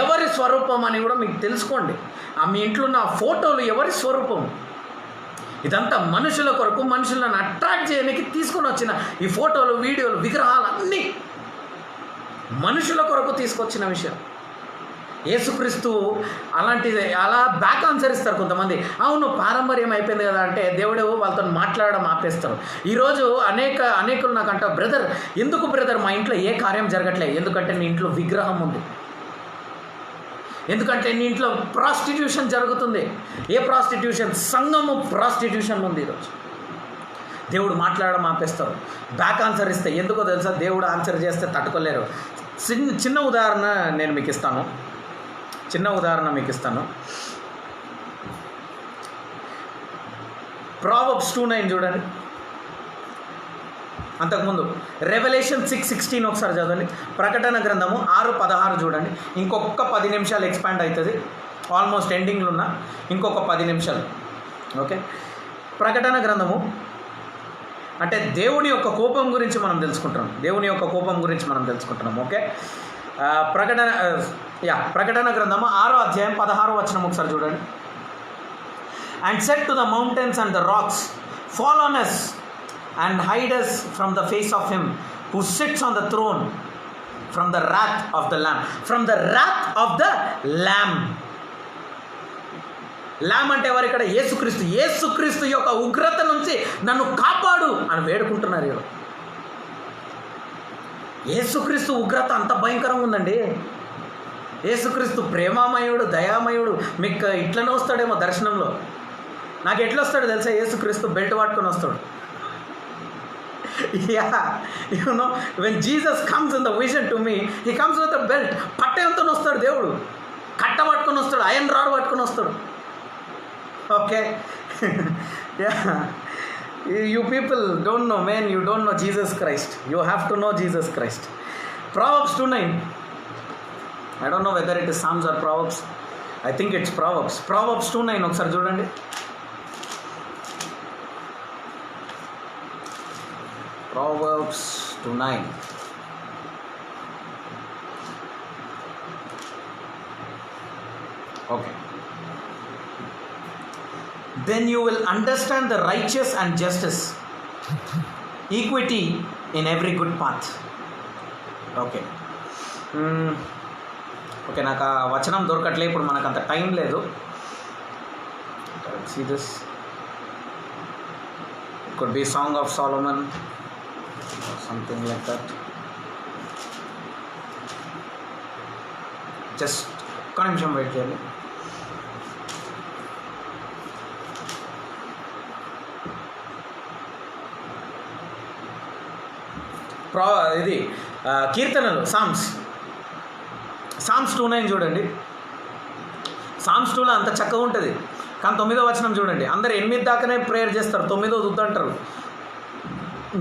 [SPEAKER 1] ఎవరి స్వరూపం అని కూడా మీకు తెలుసుకోండి. మీ ఇంట్లో ఉన్న ఆ ఫోటోలు ఎవరి స్వరూపం? ఇదంతా మనుషుల కొరకు, మనుషులను అట్రాక్ట్ చేయడానికి తీసుకొని వచ్చిన ఈ ఫోటోలు, వీడియోలు, విగ్రహాలు అన్నీ మనుషుల కొరకు తీసుకొచ్చిన విషయం. యేసుక్రీస్తు అలా బ్యాక్ ఆన్సర్ ఇస్తారు కొంతమంది. అవును పారంపర్యం అయిపోయింది కదా అంటే దేవుడు వాళ్ళతో మాట్లాడడం ఆపేస్తారు. ఈరోజు అనేకులు నాకు అంటారు, బ్రదర్ మా ఇంట్లో ఏ కార్యం జరగట్లేదు. ఎందుకంటే నీ ఇంట్లో విగ్రహం ఉంది. ఎందుకంటే నీ ఇంట్లో ప్రాస్టిట్యూషన్ జరుగుతుంది. ఏ ప్రాస్టిట్యూషన్? సంఘము ప్రాస్టిట్యూషన్ ఉంది ఈరోజు. దేవుడు మాట్లాడడం ఆపేస్తారు, బ్యాక్ ఆన్సర్ ఇస్తే. ఎందుకో తెలుసా? దేవుడు ఆన్సర్ చేస్తే తట్టుకోలేరు. చిన్న ఉదాహరణ మీకు ఇస్తాను. ప్రావర్బ్స్ 2:9 చూడండి. అంతకుముందు రెవల్యూషన్ 6:16 ఒకసారి చదవండి. ప్రకటన గ్రంథము 6:16 చూడండి. ఇంకొక 10 నిమిషాలు ఎక్స్పాండ్ అవుతుంది. ఆల్మోస్ట్ ఎండింగ్లో ఉన్న ఇంకొక 10 నిమిషాలు. ఓకే, ప్రకటన గ్రంథము అంటే దేవుని యొక్క కోపం గురించి మనం తెలుసుకుంటున్నాం. ఓకే, ప్రకటన గ్రంథము 6వ అధ్యాయం 16వ వచనం ఒకసారి చూడండి. And set to the mountains and the rocks, fall on us and hide us from the face of him who sits on the throne, from the wrath of the lamb. ల్యామ్ అంటే ఎవరు ఇక్కడ? యేసుక్రీస్తు యొక్క ఉగ్రత నుంచి నన్ను కాపాడు అని వేడుకుంటున్నారు. యేసుక్రీస్తు ఉగ్రత అంత భయంకరంగా ఉందండి. యేసుక్రీస్తు ప్రేమామయుడు, దయామయుడు. మీకు ఇట్లనే వస్తాడేమో దర్శనంలో. నాకు ఎట్లా వస్తాడు తెలుసా? యేసుక్రీస్తు బెల్ట్ పట్టుకొని వస్తాడు. when Jesus comes in the vision to me, he comes with a belt. పట్టెంతో వస్తాడు దేవుడు, కట్ట పట్టుకొని వస్తాడు, ఐరన్ రాడ్ పట్టుకొని వస్తాడు. Okay, you people don't know, man, you don't know Jesus Christ. You have to know Jesus Christ. Proverbs 2:9. I don't know whether it is Psalms or Proverbs. I think it's Proverbs. Proverbs 2:9 ఒకసారి చూడండి. Proverbs 2:9. Okay. Then you will understand the righteous and justice, equity in every good path. Okay. Okay, నాకు ఆ వచనం దొరకట్లే ఇప్పుడు, మనకు అంత time లేదు. See this. It could be Song of Solomon or something like that. Just ఒక్క నిమిషం వెయిట్ చేయాలి. ఇది కీర్తనలు, సామ్స్ 2:9 చూడండి. సామ్స్ 2లో అంత చక్కగా ఉంటుంది. కానీ 9వ వచనం చూడండి, అందరు 8 దాకానే ప్రేయర్ చేస్తారు, 9వ వద్దంటారు.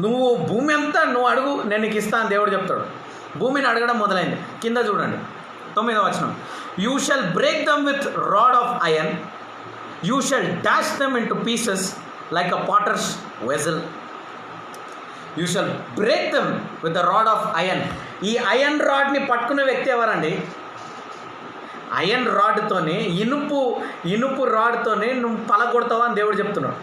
[SPEAKER 1] నువ్వు భూమి అంతా నువ్వు అడుగు, నేను నీకు ఇస్తాను దేవుడు చెప్తాడు. భూమిని అడగడం మొదలైంది. కింద చూడండి 9వ వచనం, you shall break them with rod of iron, you shall dash them in to pieces like a potters vessel. You shall break them with the rod of iron. ఈ ఐరన్ రాడ్ని పట్టుకునే వ్యక్తి ఎవరండి? ఐరన్ రాడ్తోని, ఇనుపు రాడ్తోని నువ్వు పలగొడతావా అని దేవుడు చెప్తున్నాడు,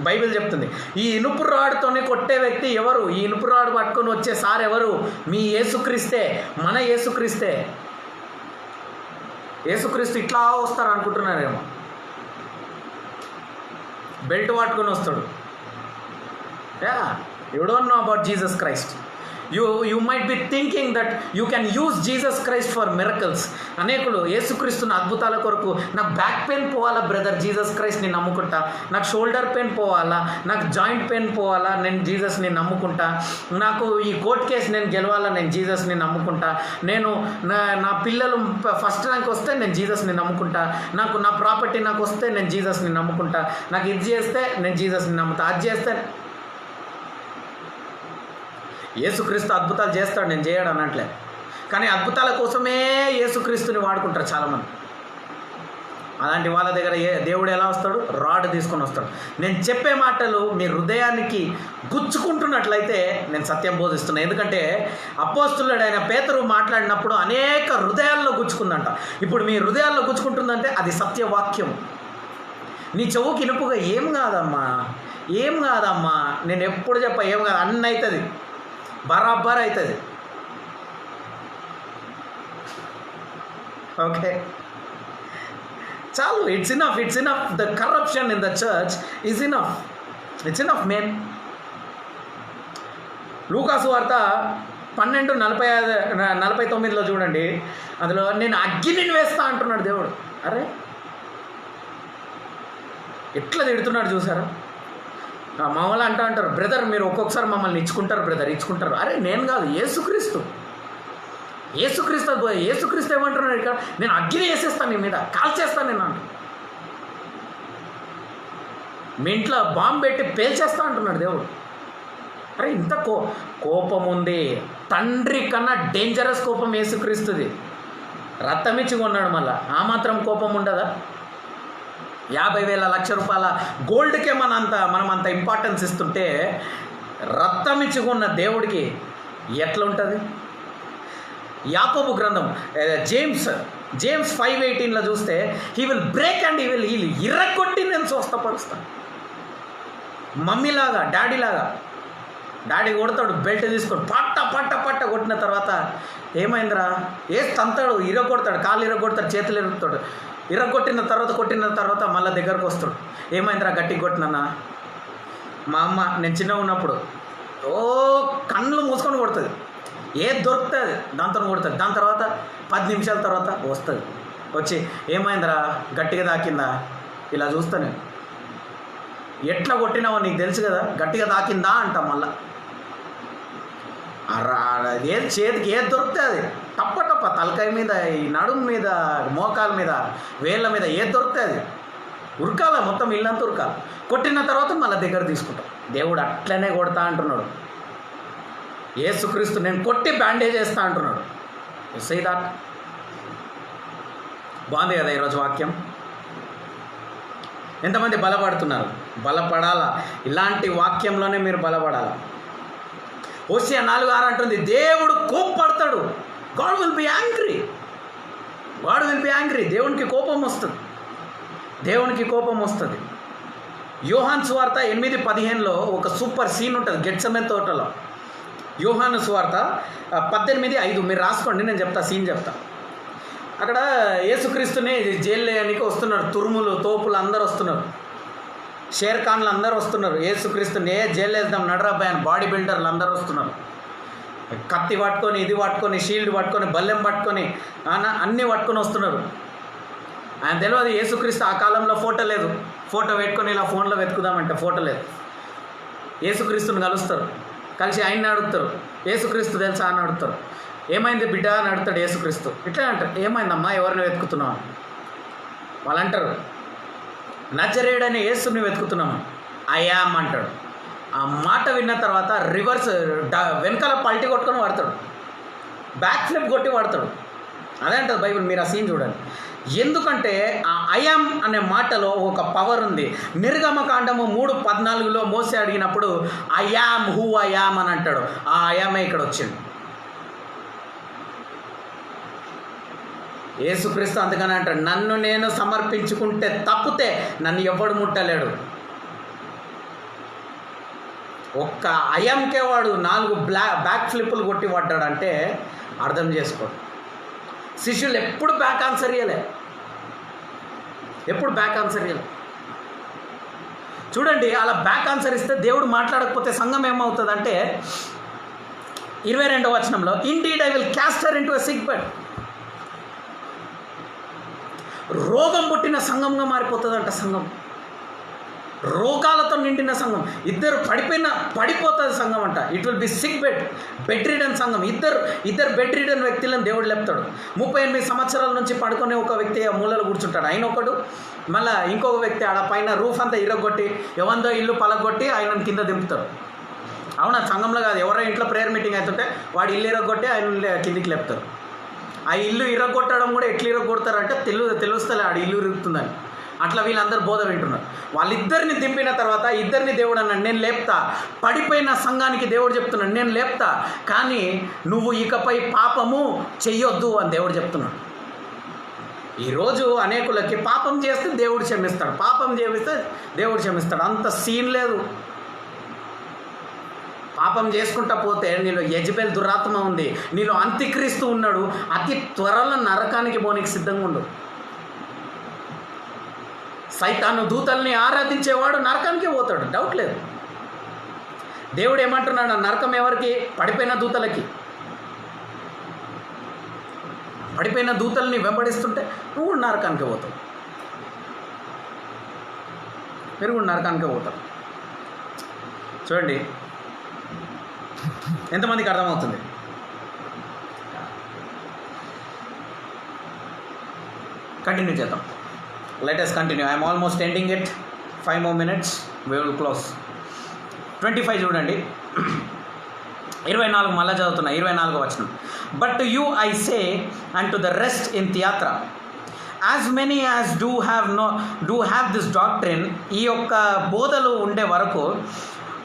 [SPEAKER 1] బైబిల్ చెప్తుంది. ఈ ఇనుపు రాడ్తోనే కొట్టే వ్యక్తి ఎవరు? ఈ ఇనుపు రాడ్ పట్టుకొని వచ్చే సార్ ఎవరు? మీ యేసుక్రీస్తే, మన యేసుక్రీస్తే. యేసుక్రీస్తు ఇట్లా వస్తారు అనుకుంటున్నారేమో, బెల్ట్ పట్టుకొని వస్తాడు. You don't know about Jesus Christ. You might be thinking that you can use Jesus Christ for miracles. అనేకులు యేసుక్రీస్తున్న అద్భుతాల కొరకు, నాకు బ్యాక్ పెయిన్ పోవాలా బ్రదర్, జీసస్ క్రైస్ట్ని నమ్ముకుంటా. నాకు షోల్డర్ పెయిన్ పోవాలా, నాకు జాయింట్ పెయిన్ పోవాలా, నేను జీసస్ని నమ్ముకుంటా. నాకు ఈ కోర్ట్ కేసు నేను గెలవాలా, నేను జీసస్ని నమ్ముకుంటా. నేను నా పిల్లలు ఫస్ట్ ర్యాంక్ వస్తే నేను జీసస్ని నమ్ముకుంటా. నాకు నా ప్రాపర్టీ నాకు వస్తే నేను జీసస్ని నమ్ముకుంటా. నాకు ఇది చేస్తే నేను జీసస్ని నమ్ముతా. అది చేస్తే యేసుక్రీస్తు అద్భుతాలు చేస్తాడు, నేను చేయడు అనట్లే. కానీ అద్భుతాల కోసమే యేసుక్రీస్తుని వాడుకుంటారు చాలామంది. అలాంటి వాళ్ళ దగ్గర దేవుడు ఎలా వస్తాడు? రాడ్ తీసుకొని వస్తాడు. నేను చెప్పే మాటలు మీ హృదయానికి గుచ్చుకుంటున్నట్లయితే నేను సత్యం బోధిస్తున్నాను. ఎందుకంటే అపోస్తులుడైన పేతురు మాట్లాడినప్పుడు అనేక హృదయాల్లో గుచ్చుకుందంట. ఇప్పుడు మీ హృదయాల్లో గుచ్చుకుంటుందంటే అది సత్యవాక్యం. నీ చెవుకి ఇనుపుగా ఏం కాదమ్మా, నేను ఎప్పుడు చెప్ప ఏం కాదు, అన్నీ అవుతుంది, బరాబర్ అవుతుంది. ఓకే, చాలు. It's enough. The corruption in the church it's enough main. లూకాసు వార్త 12:49 చూడండి, అందులో నేను అగ్నిని వేస్తా అంటున్నాడు దేవుడు. అరే ఎట్లా తిడుతున్నాడు చూసారా? మమ్మల్ని అంటారు, బ్రదర్ మీరు ఒక్కొక్కసారి మమ్మల్ని ఇచ్చుకుంటారు. అరే నేను కాదు, యేసుక్రీస్తు ఏమంటున్నాడు ఇక్కడ? నేను అగ్ని వేసేస్తాను, నీ మీద కాల్చేస్తాను నేను అంట. మీ ఇంట్లో బాంబు పెట్టి పేల్చేస్తా అంటున్నాడు దేవుడు. అరే ఇంత కోపం ఉంది. తండ్రి కన్నా డేంజరస్ కోపం యేసుక్రీస్తుది. రక్తమిచ్చి కొన్నాడు, మళ్ళా ఆ మాత్రం కోపం ఉండదా? 50,000 లక్ష రూపాయల గోల్డ్కే మనం అంత ఇంపార్టెన్స్ ఇస్తుంటే రక్తం ఇచ్చుకున్న దేవుడికి ఎట్లా ఉంటుంది? యాకోబు గ్రంథం జేమ్స్ 5:18 చూస్తే he will break and he will ఇర్రగొట్టి నేను స్వస్థపరుస్తాను. మమ్మీలాగా డాడీ కొడతాడు, బెల్ట్ తీసుకొని పట్ట కొట్టిన తర్వాత ఏమైందిరా తంతాడు, ఇరగొడతాడు, కాళ్ళు ఇరగొడతాడు, చేతులు ఇరుగుతాడు. కొట్టిన తర్వాత మళ్ళీ దగ్గరకు వస్తాడు. ఏమైందిరా గట్టిగా కొట్టినన్నా? మా అమ్మ నేను చిన్నగా ఉన్నప్పుడు కళ్ళు మూసుకొని కొడుతుంది, ఏది దొరుకుతుంది దాంతో కొడుతుంది. దాని తర్వాత 10 నిమిషాల తర్వాత వచ్చి ఏమైందిరా గట్టిగా తాకిందా? ఇలా చూస్తాను, ఎట్లా కొట్టినావో నీకు తెలుసు కదా, గట్టిగా తాకిందా అంట. మళ్ళా ఏది చేతికి ఏది దొరుకుతుంది టప్ప తలకాయ మీద, ఈ నడుము మీద, మోకాల మీద, వేళ్ళ మీద ఏది దొరుకుతుంది ఉరకాల, మొత్తం ఇల్లంతా ఉరకాల. కొట్టిన తర్వాత మళ్ళీ దగ్గర తీసుకుంటాం. దేవుడు అట్లనే కొడతా అంటున్నాడు. యేసుక్రీస్తు నేను కొట్టి బ్యాండేజ్ చేస్తా అంటున్నాడు. సైదా బాగుంది కదా ఈరోజు వాక్యం? ఎంతమంది బలపడుతున్నారు? బలపడాలా, ఇలాంటి వాక్యంలోనే మీరు బలపడాలా. హోషేయ 4:6 అంటుంది, దేవుడు కోప్పడతాడు. God will be angry. దేవునికి కోపం వస్తుంది. యోహాను సువార్త 8:15 ఒక సూపర్ సీన్ ఉంటుంది గెత్సెమనే తోటలో. యోహాను సువార్త 18:5 మీరు రాసుకోండి, నేను సీన్ చెప్తా. అక్కడ యేసుక్రీస్తుని జైలు వేయడానికి వస్తున్నారు, తురుములు తోపులు అందరూ వస్తున్నారు, షేర్ ఖాన్లు అందరూ వస్తున్నారు. యేసుక్రీస్తుని జైలు వేద్దాం నడరాబాయ్ అని బాడీ బిల్డర్లు అందరూ వస్తున్నారు. కత్తి పట్టుకొని, ఇది పట్టుకొని, షీల్డ్ పట్టుకొని, బల్లెం పట్టుకొని, అన్నీ పట్టుకొని వస్తున్నారు. ఆయన తెలియదు యేసుక్రీస్తు ఆ కాలంలో ఫోటో లేదు. ఫోటో పెట్టుకొని ఇలా ఫోన్లో వెతుకుదామంటే ఫోటో లేదు. యేసుక్రీస్తుని కలుస్తారు, కలిసి ఆయన్ని అడుగుతారు, యేసుక్రీస్తు తెలుసా అని అడుగుతారు. ఏమైంది బిడ్డ అని అడుగుతాడు యేసుక్రీస్తు. ఇట్లా అంటారు, ఏమైందమ్మా, ఎవరిని వెతుకుతున్నావు? వాళ్ళు అంటారు, నజరేయుడైన యేసుని వెతుకుతున్నాము. ఐ యామ్ అంటాడు. ఆ మాట విన్న తర్వాత రివర్స్ వెనకాల పల్టీ కొట్టుకొని వాడతాడు, బ్యాక్ ఫ్లిప్ కొట్టి వాడతాడు. అదే అంటారు బైబిల్. మీరు ఆ సీన్ చూడండి. ఎందుకంటే ఆ ఐయామ్ అనే మాటలో ఒక పవర్ ఉంది. నిర్గమకాండము 3:14 మోసే అడిగినప్పుడు ఐయామ్ హూ ఐయామ్ అని అంటాడు. ఆ ఐయామే ఇక్కడ వచ్చింది. యేసుక్రీస్తు అందుకని అంటాడు, నన్ను నేను సమర్పించుకుంటే తప్పితే నన్ను ఎవ్వడు ముట్టలేడు. ఒక్క అయంకే వాడు 4 బ్యాక్ ఫ్లిప్పులు కొట్టి పడ్డాడంటే అర్థం చేసుకోండి. శిష్యులు ఎప్పుడు బ్యాక్ ఆన్సర్ ఇవ్వలే, ఎప్పుడు బ్యాక్ ఆన్సర్ ఇవ్వలే. చూడండి, అలా బ్యాక్ ఆన్సర్ ఇస్తే దేవుడు మాట్లాడకపోతే సంఘం ఏమవుతుందంటే 22వ వచనంలో indeed I will cast her into a sick bed. రోగం పుట్టిన సంఘంగా మారిపోతుందంట. సంఘం రోగాలతో నిండిన సంఘం. ఇద్దరు పడిపోతుంది సంఘం అంట. It will be sick bedridden సంఘం. ఇద్దరు బెడ్ రిడన్ వ్యక్తులను దేవుడు లేపుతాడు. 38 సంవత్సరాల నుంచి పడుకునే ఒక వ్యక్తి ఆ మూలలో కూర్చుంటాడు, ఆయన ఒకడు. మళ్ళీ ఇంకొక వ్యక్తి ఆడ పైన రూఫ్ అంతా ఇరగొట్టి ఎవందో ఇల్లు పలగొట్టి ఆయనను కింద దింపుతాడు. అవునా? సంఘంలో కాదు, ఎవరో ఇంట్లో ప్రేయర్ మీటింగ్ అవుతుంటే వాడు ఇల్లు ఇరగొట్టి ఆయన కిందికి లేపుతారు. ఆ ఇల్లు ఇరగొట్టడం కూడా ఎట్లా ఇరగొడతారంటే తెలుస్తలే ఆడ ఇల్లు ఇరుగుతుందని. అట్లా వీళ్ళందరూ బోధ వింటున్నారు. వాళ్ళిద్దరిని దింపిన తర్వాత ఇద్దరిని దేవుడు అన్నాడు, నేను లేపుతా. పడిపోయిన సంఘానికి దేవుడు చెప్తున్నాడు, నేను లేపుతా, కానీ నువ్వు ఇకపై పాపము చెయ్యొద్దు అని దేవుడు చెప్తున్నాడు. ఈరోజు అనేకులకి పాపం చేస్తే దేవుడు క్షమిస్తాడు, పాపం చేస్తే దేవుడు క్షమిస్తాడు. అంత సీన్ లేదు. పాపం చేసుకుంటా పోతే నీలో యెజబెల్ దురాత్మ ఉంది, నీలో అంత్యక్రీస్తు ఉన్నాడు. అతి త్వరలో నరకానికి పోనీకి సిద్ధంగా ఉండు. సైతాను దూతల్ని ఆరాధించేవాడు నరకానికే పోతాడు, డౌట్ లేదు. దేవుడు ఏమంటున్నాడు? నరకం ఎవరికి? పడిపోయిన దూతలకి. పడిపోయిన దూతల్ని వెంబడిస్తుంటే నువ్వు కూడా నరకానికే పోతావు, మీరు కూడా నరకానికే పోతావు. చూడండి ఎంతమందికి అర్థమవుతుంది? కంటిన్యూ చేద్దాం. Let us continue. I am almost ending it. 5 more minutes. We will close. 25 చూడండి. 24 మళ్ళా చదువుతున్నా. 24వ వచనం. But to you I say, and to the rest in Thyatira, as many as do have this doctrine, ఈ యొక్క బోధలు ఉండే వరకు,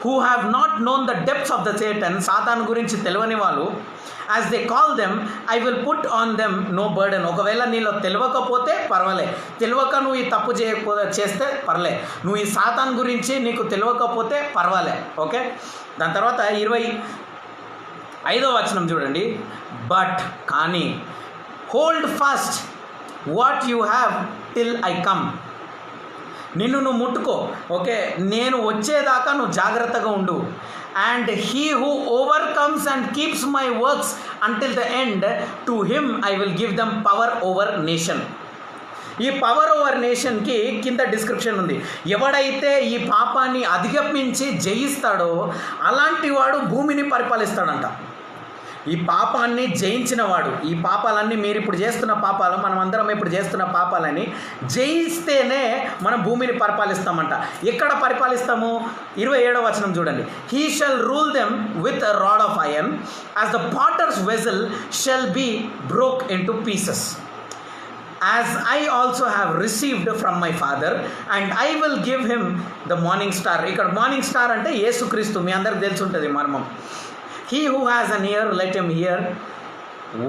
[SPEAKER 1] who have not known the depths of the Satan, సాతాను గురించి తెలియని వాళ్ళు, as they call them, I will put on them no burden. ఒకవేళ నీలో తెలియకపోతే పర్వాలే, తెలియక నువ్వు ఈ తప్పు చేస్తే పర్లే, నువ్వు ఈ సాతాన్ గురించి నీకు తెలియకపోతే పర్వాలే, ఓకే. దాని తర్వాత 25వ వచనం చూడండి. బట్ కానీ hold fast what you have till I come. నిన్ను నువ్వు ముట్టుకో, ఓకే, నేను వచ్చేదాకా నువ్వు జాగ్రత్తగా ఉండు. And he who overcomes and keeps my works until the end, to him I will give them power over nation. ఈ పవర్ ఓవర్ నేషన్కి కింద description ఉంది. ఎవడైతే ఈ పాపాన్ని అధిగమించి జయిస్తాడో అలాంటి వాడు భూమిని పరిపాలిస్తాడంట. ఈ పాపాన్ని జయించిన వాడు, ఈ పాపాలన్నీ మీరు ఇప్పుడు చేస్తున్న పాపాలు, మనం అందరం ఇప్పుడు చేస్తున్న పాపాలని జయిస్తేనే మనం భూమిని పరిపాలిస్తామంట. ఎక్కడ పరిపాలిస్తాము? 27వ వచనం చూడండి. He shall rule them with a rod of iron, as the potter's vessel shall be broke into pieces, as I also have received from my father, and I will give him the morning star. ఇక్కడ morning star అంటే యేసుక్రీస్తు, మీ అందరికి తెలిసి ఉంటుంది మర్మం. He who has an ear, let him hear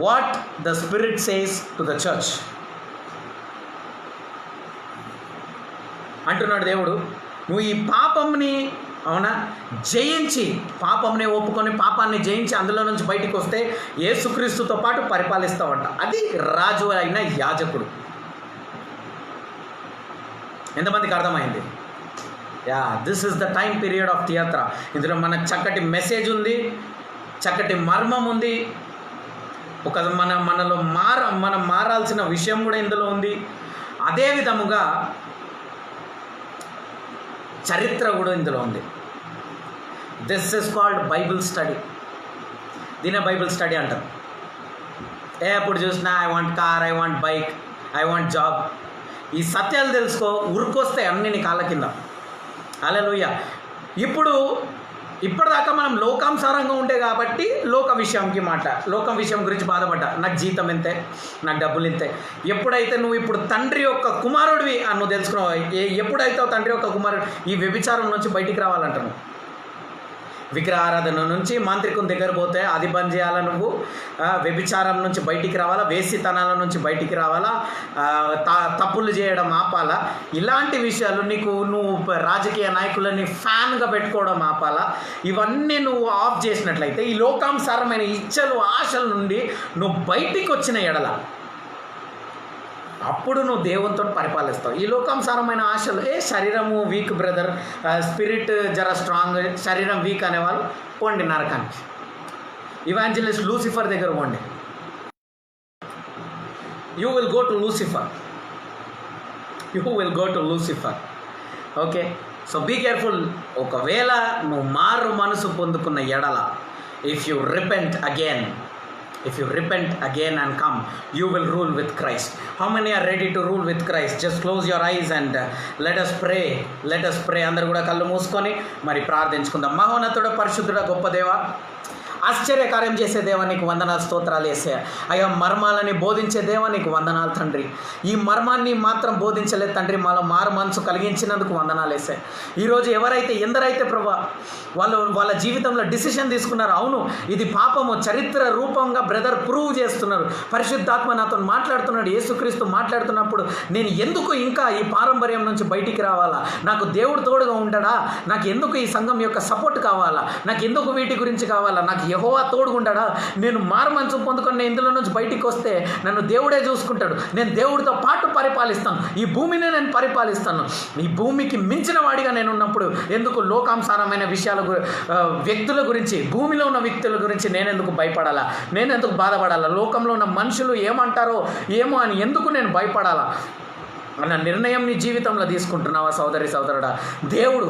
[SPEAKER 1] what the Spirit says to the church. అంటున్నాడు దేవుడు, నువ్వు ఈ పాపంని, అవునా, జయించి, పాపంని ఒప్పుకొని పాపాన్ని జయించి అందులో నుంచి బయటికి వస్తే యేసుక్రీస్తుతో పాటు పరిపాలిస్తావంట. అది రాజు అయిన యాజకుడు. ఎంతమందికి అర్థమైంది? This is the time period of theatre. ఇందులో మనకు చక్కటి మెసేజ్ ఉంది, చక్కటి మర్మం ఉంది, ఒక మనలో మనం మారాల్సిన విషయం కూడా ఇందులో ఉంది. అదే విధముగా చరిత్ర కూడా ఇందులో ఉంది. This is called Bible study. దీనే బైబిల్ స్టడీ అంటారు. ఎప్పుడు చూసినా I want car, I want bike, I want job. ఈ సత్యాలు తెలుసుకో, ఉరికొస్తే అన్ని నీ కాళ్ళ కింద. హల్లెలూయా. ఇప్పటిదాకా మనం లోకానుసారంగా ఉంటే కాబట్టి లోకం విషయం గురించి బాధపడ్డా. నాకు జీతం ఇంతే, నాకు డబ్బులు ఇంతే. ఎప్పుడైతే నువ్వు ఇప్పుడు తండ్రి యొక్క కుమారుడివి అని నువ్వు తెలుసుకున్నావు, ఎప్పుడైతే తండ్రి యొక్క కుమారుడు, ఈ వ్యభిచారం నుంచి బయటికి రావాలంటాను. విగ్రహారాధన నుంచి మాంత్రికుని దగ్గర పోతే అది బంద్ చేయాలా, నువ్వు వ్యభిచారం నుంచి బయటికి రావాలా, వేసితనాల నుంచి బయటికి రావాలా, తప్పులు చేయడం ఆపాలా. ఇలాంటి విషయాలు నువ్వు రాజకీయ నాయకులని ఫ్యాన్గా పెట్టుకోవడం ఆపాలా. ఇవన్నీ నువ్వు ఆఫ్ చేసినట్లయితే ఈ లోకానుసారమైన ఇచ్చలు ఆశల నుండి నువ్వు బయటికి వచ్చిన ఎడల అప్పుడు నువ్వు దేవునితో పరిపాలిస్తావు. ఈ లోకానుసారమైన ఆశలు, శరీరము వీక్ బ్రదర్, స్పిరిట్ జర స్ట్రాంగ్, శరీరం వీక్ అనేవాళ్ళు పోండి నరకానికి. ఇవాంజలిస్ట్ లూసిఫర్ దగ్గర పోండి. You will go to Lucifer. Okay, so be careful. ఒకవేళ నువ్వు మారు మనసు పొందుకున్న ఎడల, if you repent again and come, you will rule with Christ. How many are ready to rule with Christ? Just close your eyes and let us pray. అందరూ కూడా కళ్ళు మూసుకొని మరి ప్రార్థించుకుందాం. మహోన్నతుడ, పరిశుద్ధుడ, గొప్ప దేవా, ఆశ్చర్యకార్యం చేసే దేవా నీకు వందనాలు, స్తోత్రాలు వేసే. అయ్యా, మర్మాలని బోధించే దేవా నీకు వందనాలు తండ్రి. ఈ మర్మాన్ని మాత్రం బోధించలేదు తండ్రి, మాలో మారు మనసు కలిగించినందుకు వందనాలు వేసే. ఈరోజు ఎందరైతే ప్రభా వాళ్ళ జీవితంలో డిసిషన్ తీసుకున్నారు, అవును ఇది పాపము, చరిత్ర రూపంగా బ్రదర్ ప్రూవ్ చేస్తున్నారు. పరిశుద్ధాత్మ నాతో మాట్లాడుతున్నాడు, యేసుక్రీస్తు మాట్లాడుతున్నప్పుడు నేను ఎందుకు ఇంకా ఈ పారంపర్యం నుంచి బయటికి రావాలా, నాకు దేవుడు తోడుగా ఉండడా, నాకు ఎందుకు ఈ సంఘం యొక్క సపోర్ట్ కావాలా, నాకు ఎందుకు వీటి గురించి కావాలా, నాకు యెహోవా తోడుగుంటాడా, నేను మారు మనసు పొందుకొని నేను ఇందులో నుంచి బయటికి వస్తే నన్ను దేవుడే చూసుకుంటాడు, నేను దేవుడితో పాటు పరిపాలిస్తాను, ఈ భూమిని నేను పరిపాలిస్తాను. ఈ భూమికి మించిన వాడిగా నేను ఉన్నప్పుడు ఎందుకు లోకానుసారమైన వ్యక్తుల గురించి, భూమిలో ఉన్న వ్యక్తుల గురించి నేనెందుకు భయపడాలా, నేనెందుకు బాధపడాలా, లోకంలో ఉన్న మనుషులు ఏమంటారో ఏమో అని ఎందుకు నేను భయపడాలా అన్న నిర్ణయం నీ జీవితంలో తీసుకుంటున్నావా సోదరుడా? దేవుడు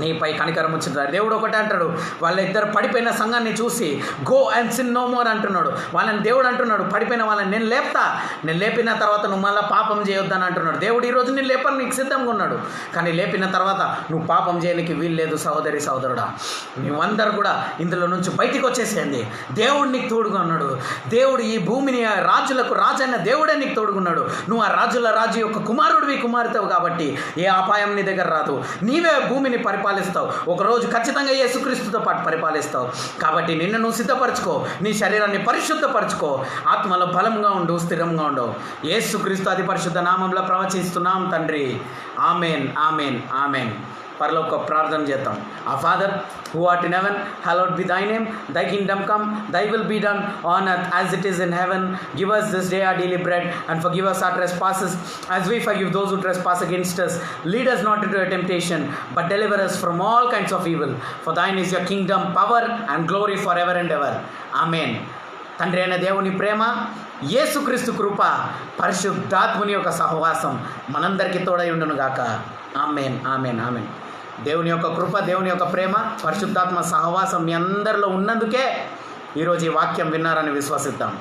[SPEAKER 1] నీపై కనికరం ఉంచుతాడు. దేవుడు ఒకటే అంటాడు, వాళ్ళిద్దరు పడిపోయిన సంఘాన్ని చూసి go and sin no more అంటున్నాడు. వాళ్ళని దేవుడు అంటున్నాడు, పడిపోయిన వాళ్ళని నేను లేపిన తర్వాత నువ్వు మళ్ళీ పాపం చేయొద్దని అంటున్నాడు. దేవుడు ఈరోజు నేను లేపని నీకు సిద్ధంగా ఉన్నాడు, కానీ లేపిన తర్వాత నువ్వు పాపం చేయడానికి వీల్లేదు. సోదరుడా, నువ్వందరూ కూడా ఇందులో నుంచి బయటికి వచ్చేసేయండి. దేవుడు నీకు తోడుగా ఉన్నాడు. దేవుడు ఈ భూమిని రాజులకు రాజైన దేవుడే నీకు తోడుగున్నాడు. నువ్వు ఆ రాజు యొక్క కుమారుతవు కాబట్టి ఏ అపాయం నీ దగ్గర రాదు. నీవే భూమిని పరిపాలిస్తావు. ఒకరోజు ఖచ్చితంగా యేసుక్రీస్తుతో పాటు పరిపాలిస్తావు. కాబట్టి నిన్ను నువ్వు సిద్ధపరచుకో, నీ శరీరాన్ని పరిశుద్ధపరచుకో, ఆత్మలో బలంగా ఉండు, స్థిరంగా ఉండు. యేసుక్రీస్తు అతి పరిశుద్ధ నామంలో ప్రవచిస్తున్నాం తండ్రి. ఆమెన్. పరలోక ప్రార్థన చేద్దాం. ఆ father who art in heaven, hallowed be thy name, thy kingdom come, thy will be done on earth as it is in heaven. Give us this day our daily bread, and forgive us our trespasses as we forgive those who trespass against us. Lead us not into temptation, but deliver us from all kinds of evil. For thine is your kingdom, power and glory forever and ever. Amen. తండ్రి అయిన దేవుని ప్రేమ, యేసుక్రీస్తు కృప, పరిశుద్ధాత్ముని యొక్క సహవాసం మనందరికీ తోడై ఉండును గాక. ఆమెన్. దేవుని యొక్క కృప, దేవుని యొక్క ప్రేమ, పరిశుద్ధాత్మ సహవాసం మీ అందరిలో ఉన్నందుకే ఈరోజు ఈ వాక్యం విన్నారని విశ్వసిద్దాం.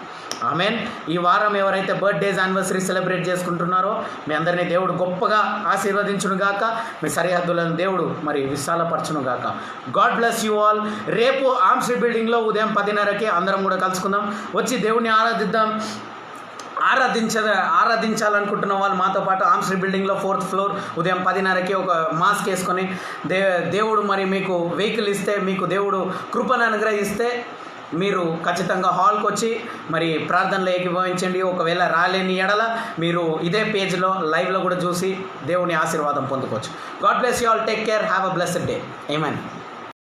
[SPEAKER 1] ఆమెన్. ఈ వారం ఎవరైతే బర్త్డేస్, యానివర్సరీ సెలబ్రేట్ చేసుకుంటున్నారో మీ అందరినీ దేవుడు గొప్పగా ఆశీర్వదించును గాక. మీ సరిహద్దులను దేవుడు మరి విశాలపరచును గాక. God bless you all. రేపు ఆమ్స్ట్రీ బిల్డింగ్లో ఉదయం 10:30కి అందరం కూడా కలుసుకుందాం. వచ్చి దేవుని ఆరాధిద్దాం. ఆరాధించాలనుకుంటున్న వాళ్ళు మాతో పాటు ఆమ్స్ట్రీ బిల్డింగ్లో 4th floor ఉదయం 10:30కి ఒక మాస్క్ వేసుకొని దేవుడు మరి మీకు వెహికల్ ఇస్తే, మీకు దేవుడు కృపను అనుగ్రహిస్తే మీరు ఖచ్చితంగా హాల్కి వచ్చి మరి ప్రార్థనలో ఏకీభవించండి. ఒకవేళ రాలేని ఎడల మీరు ఇదే పేజ్లో లైవ్లో కూడా చూసి దేవుని ఆశీర్వాదం పొందుకోవచ్చు. God bless you all. Take care. Have a blessed day. Amen.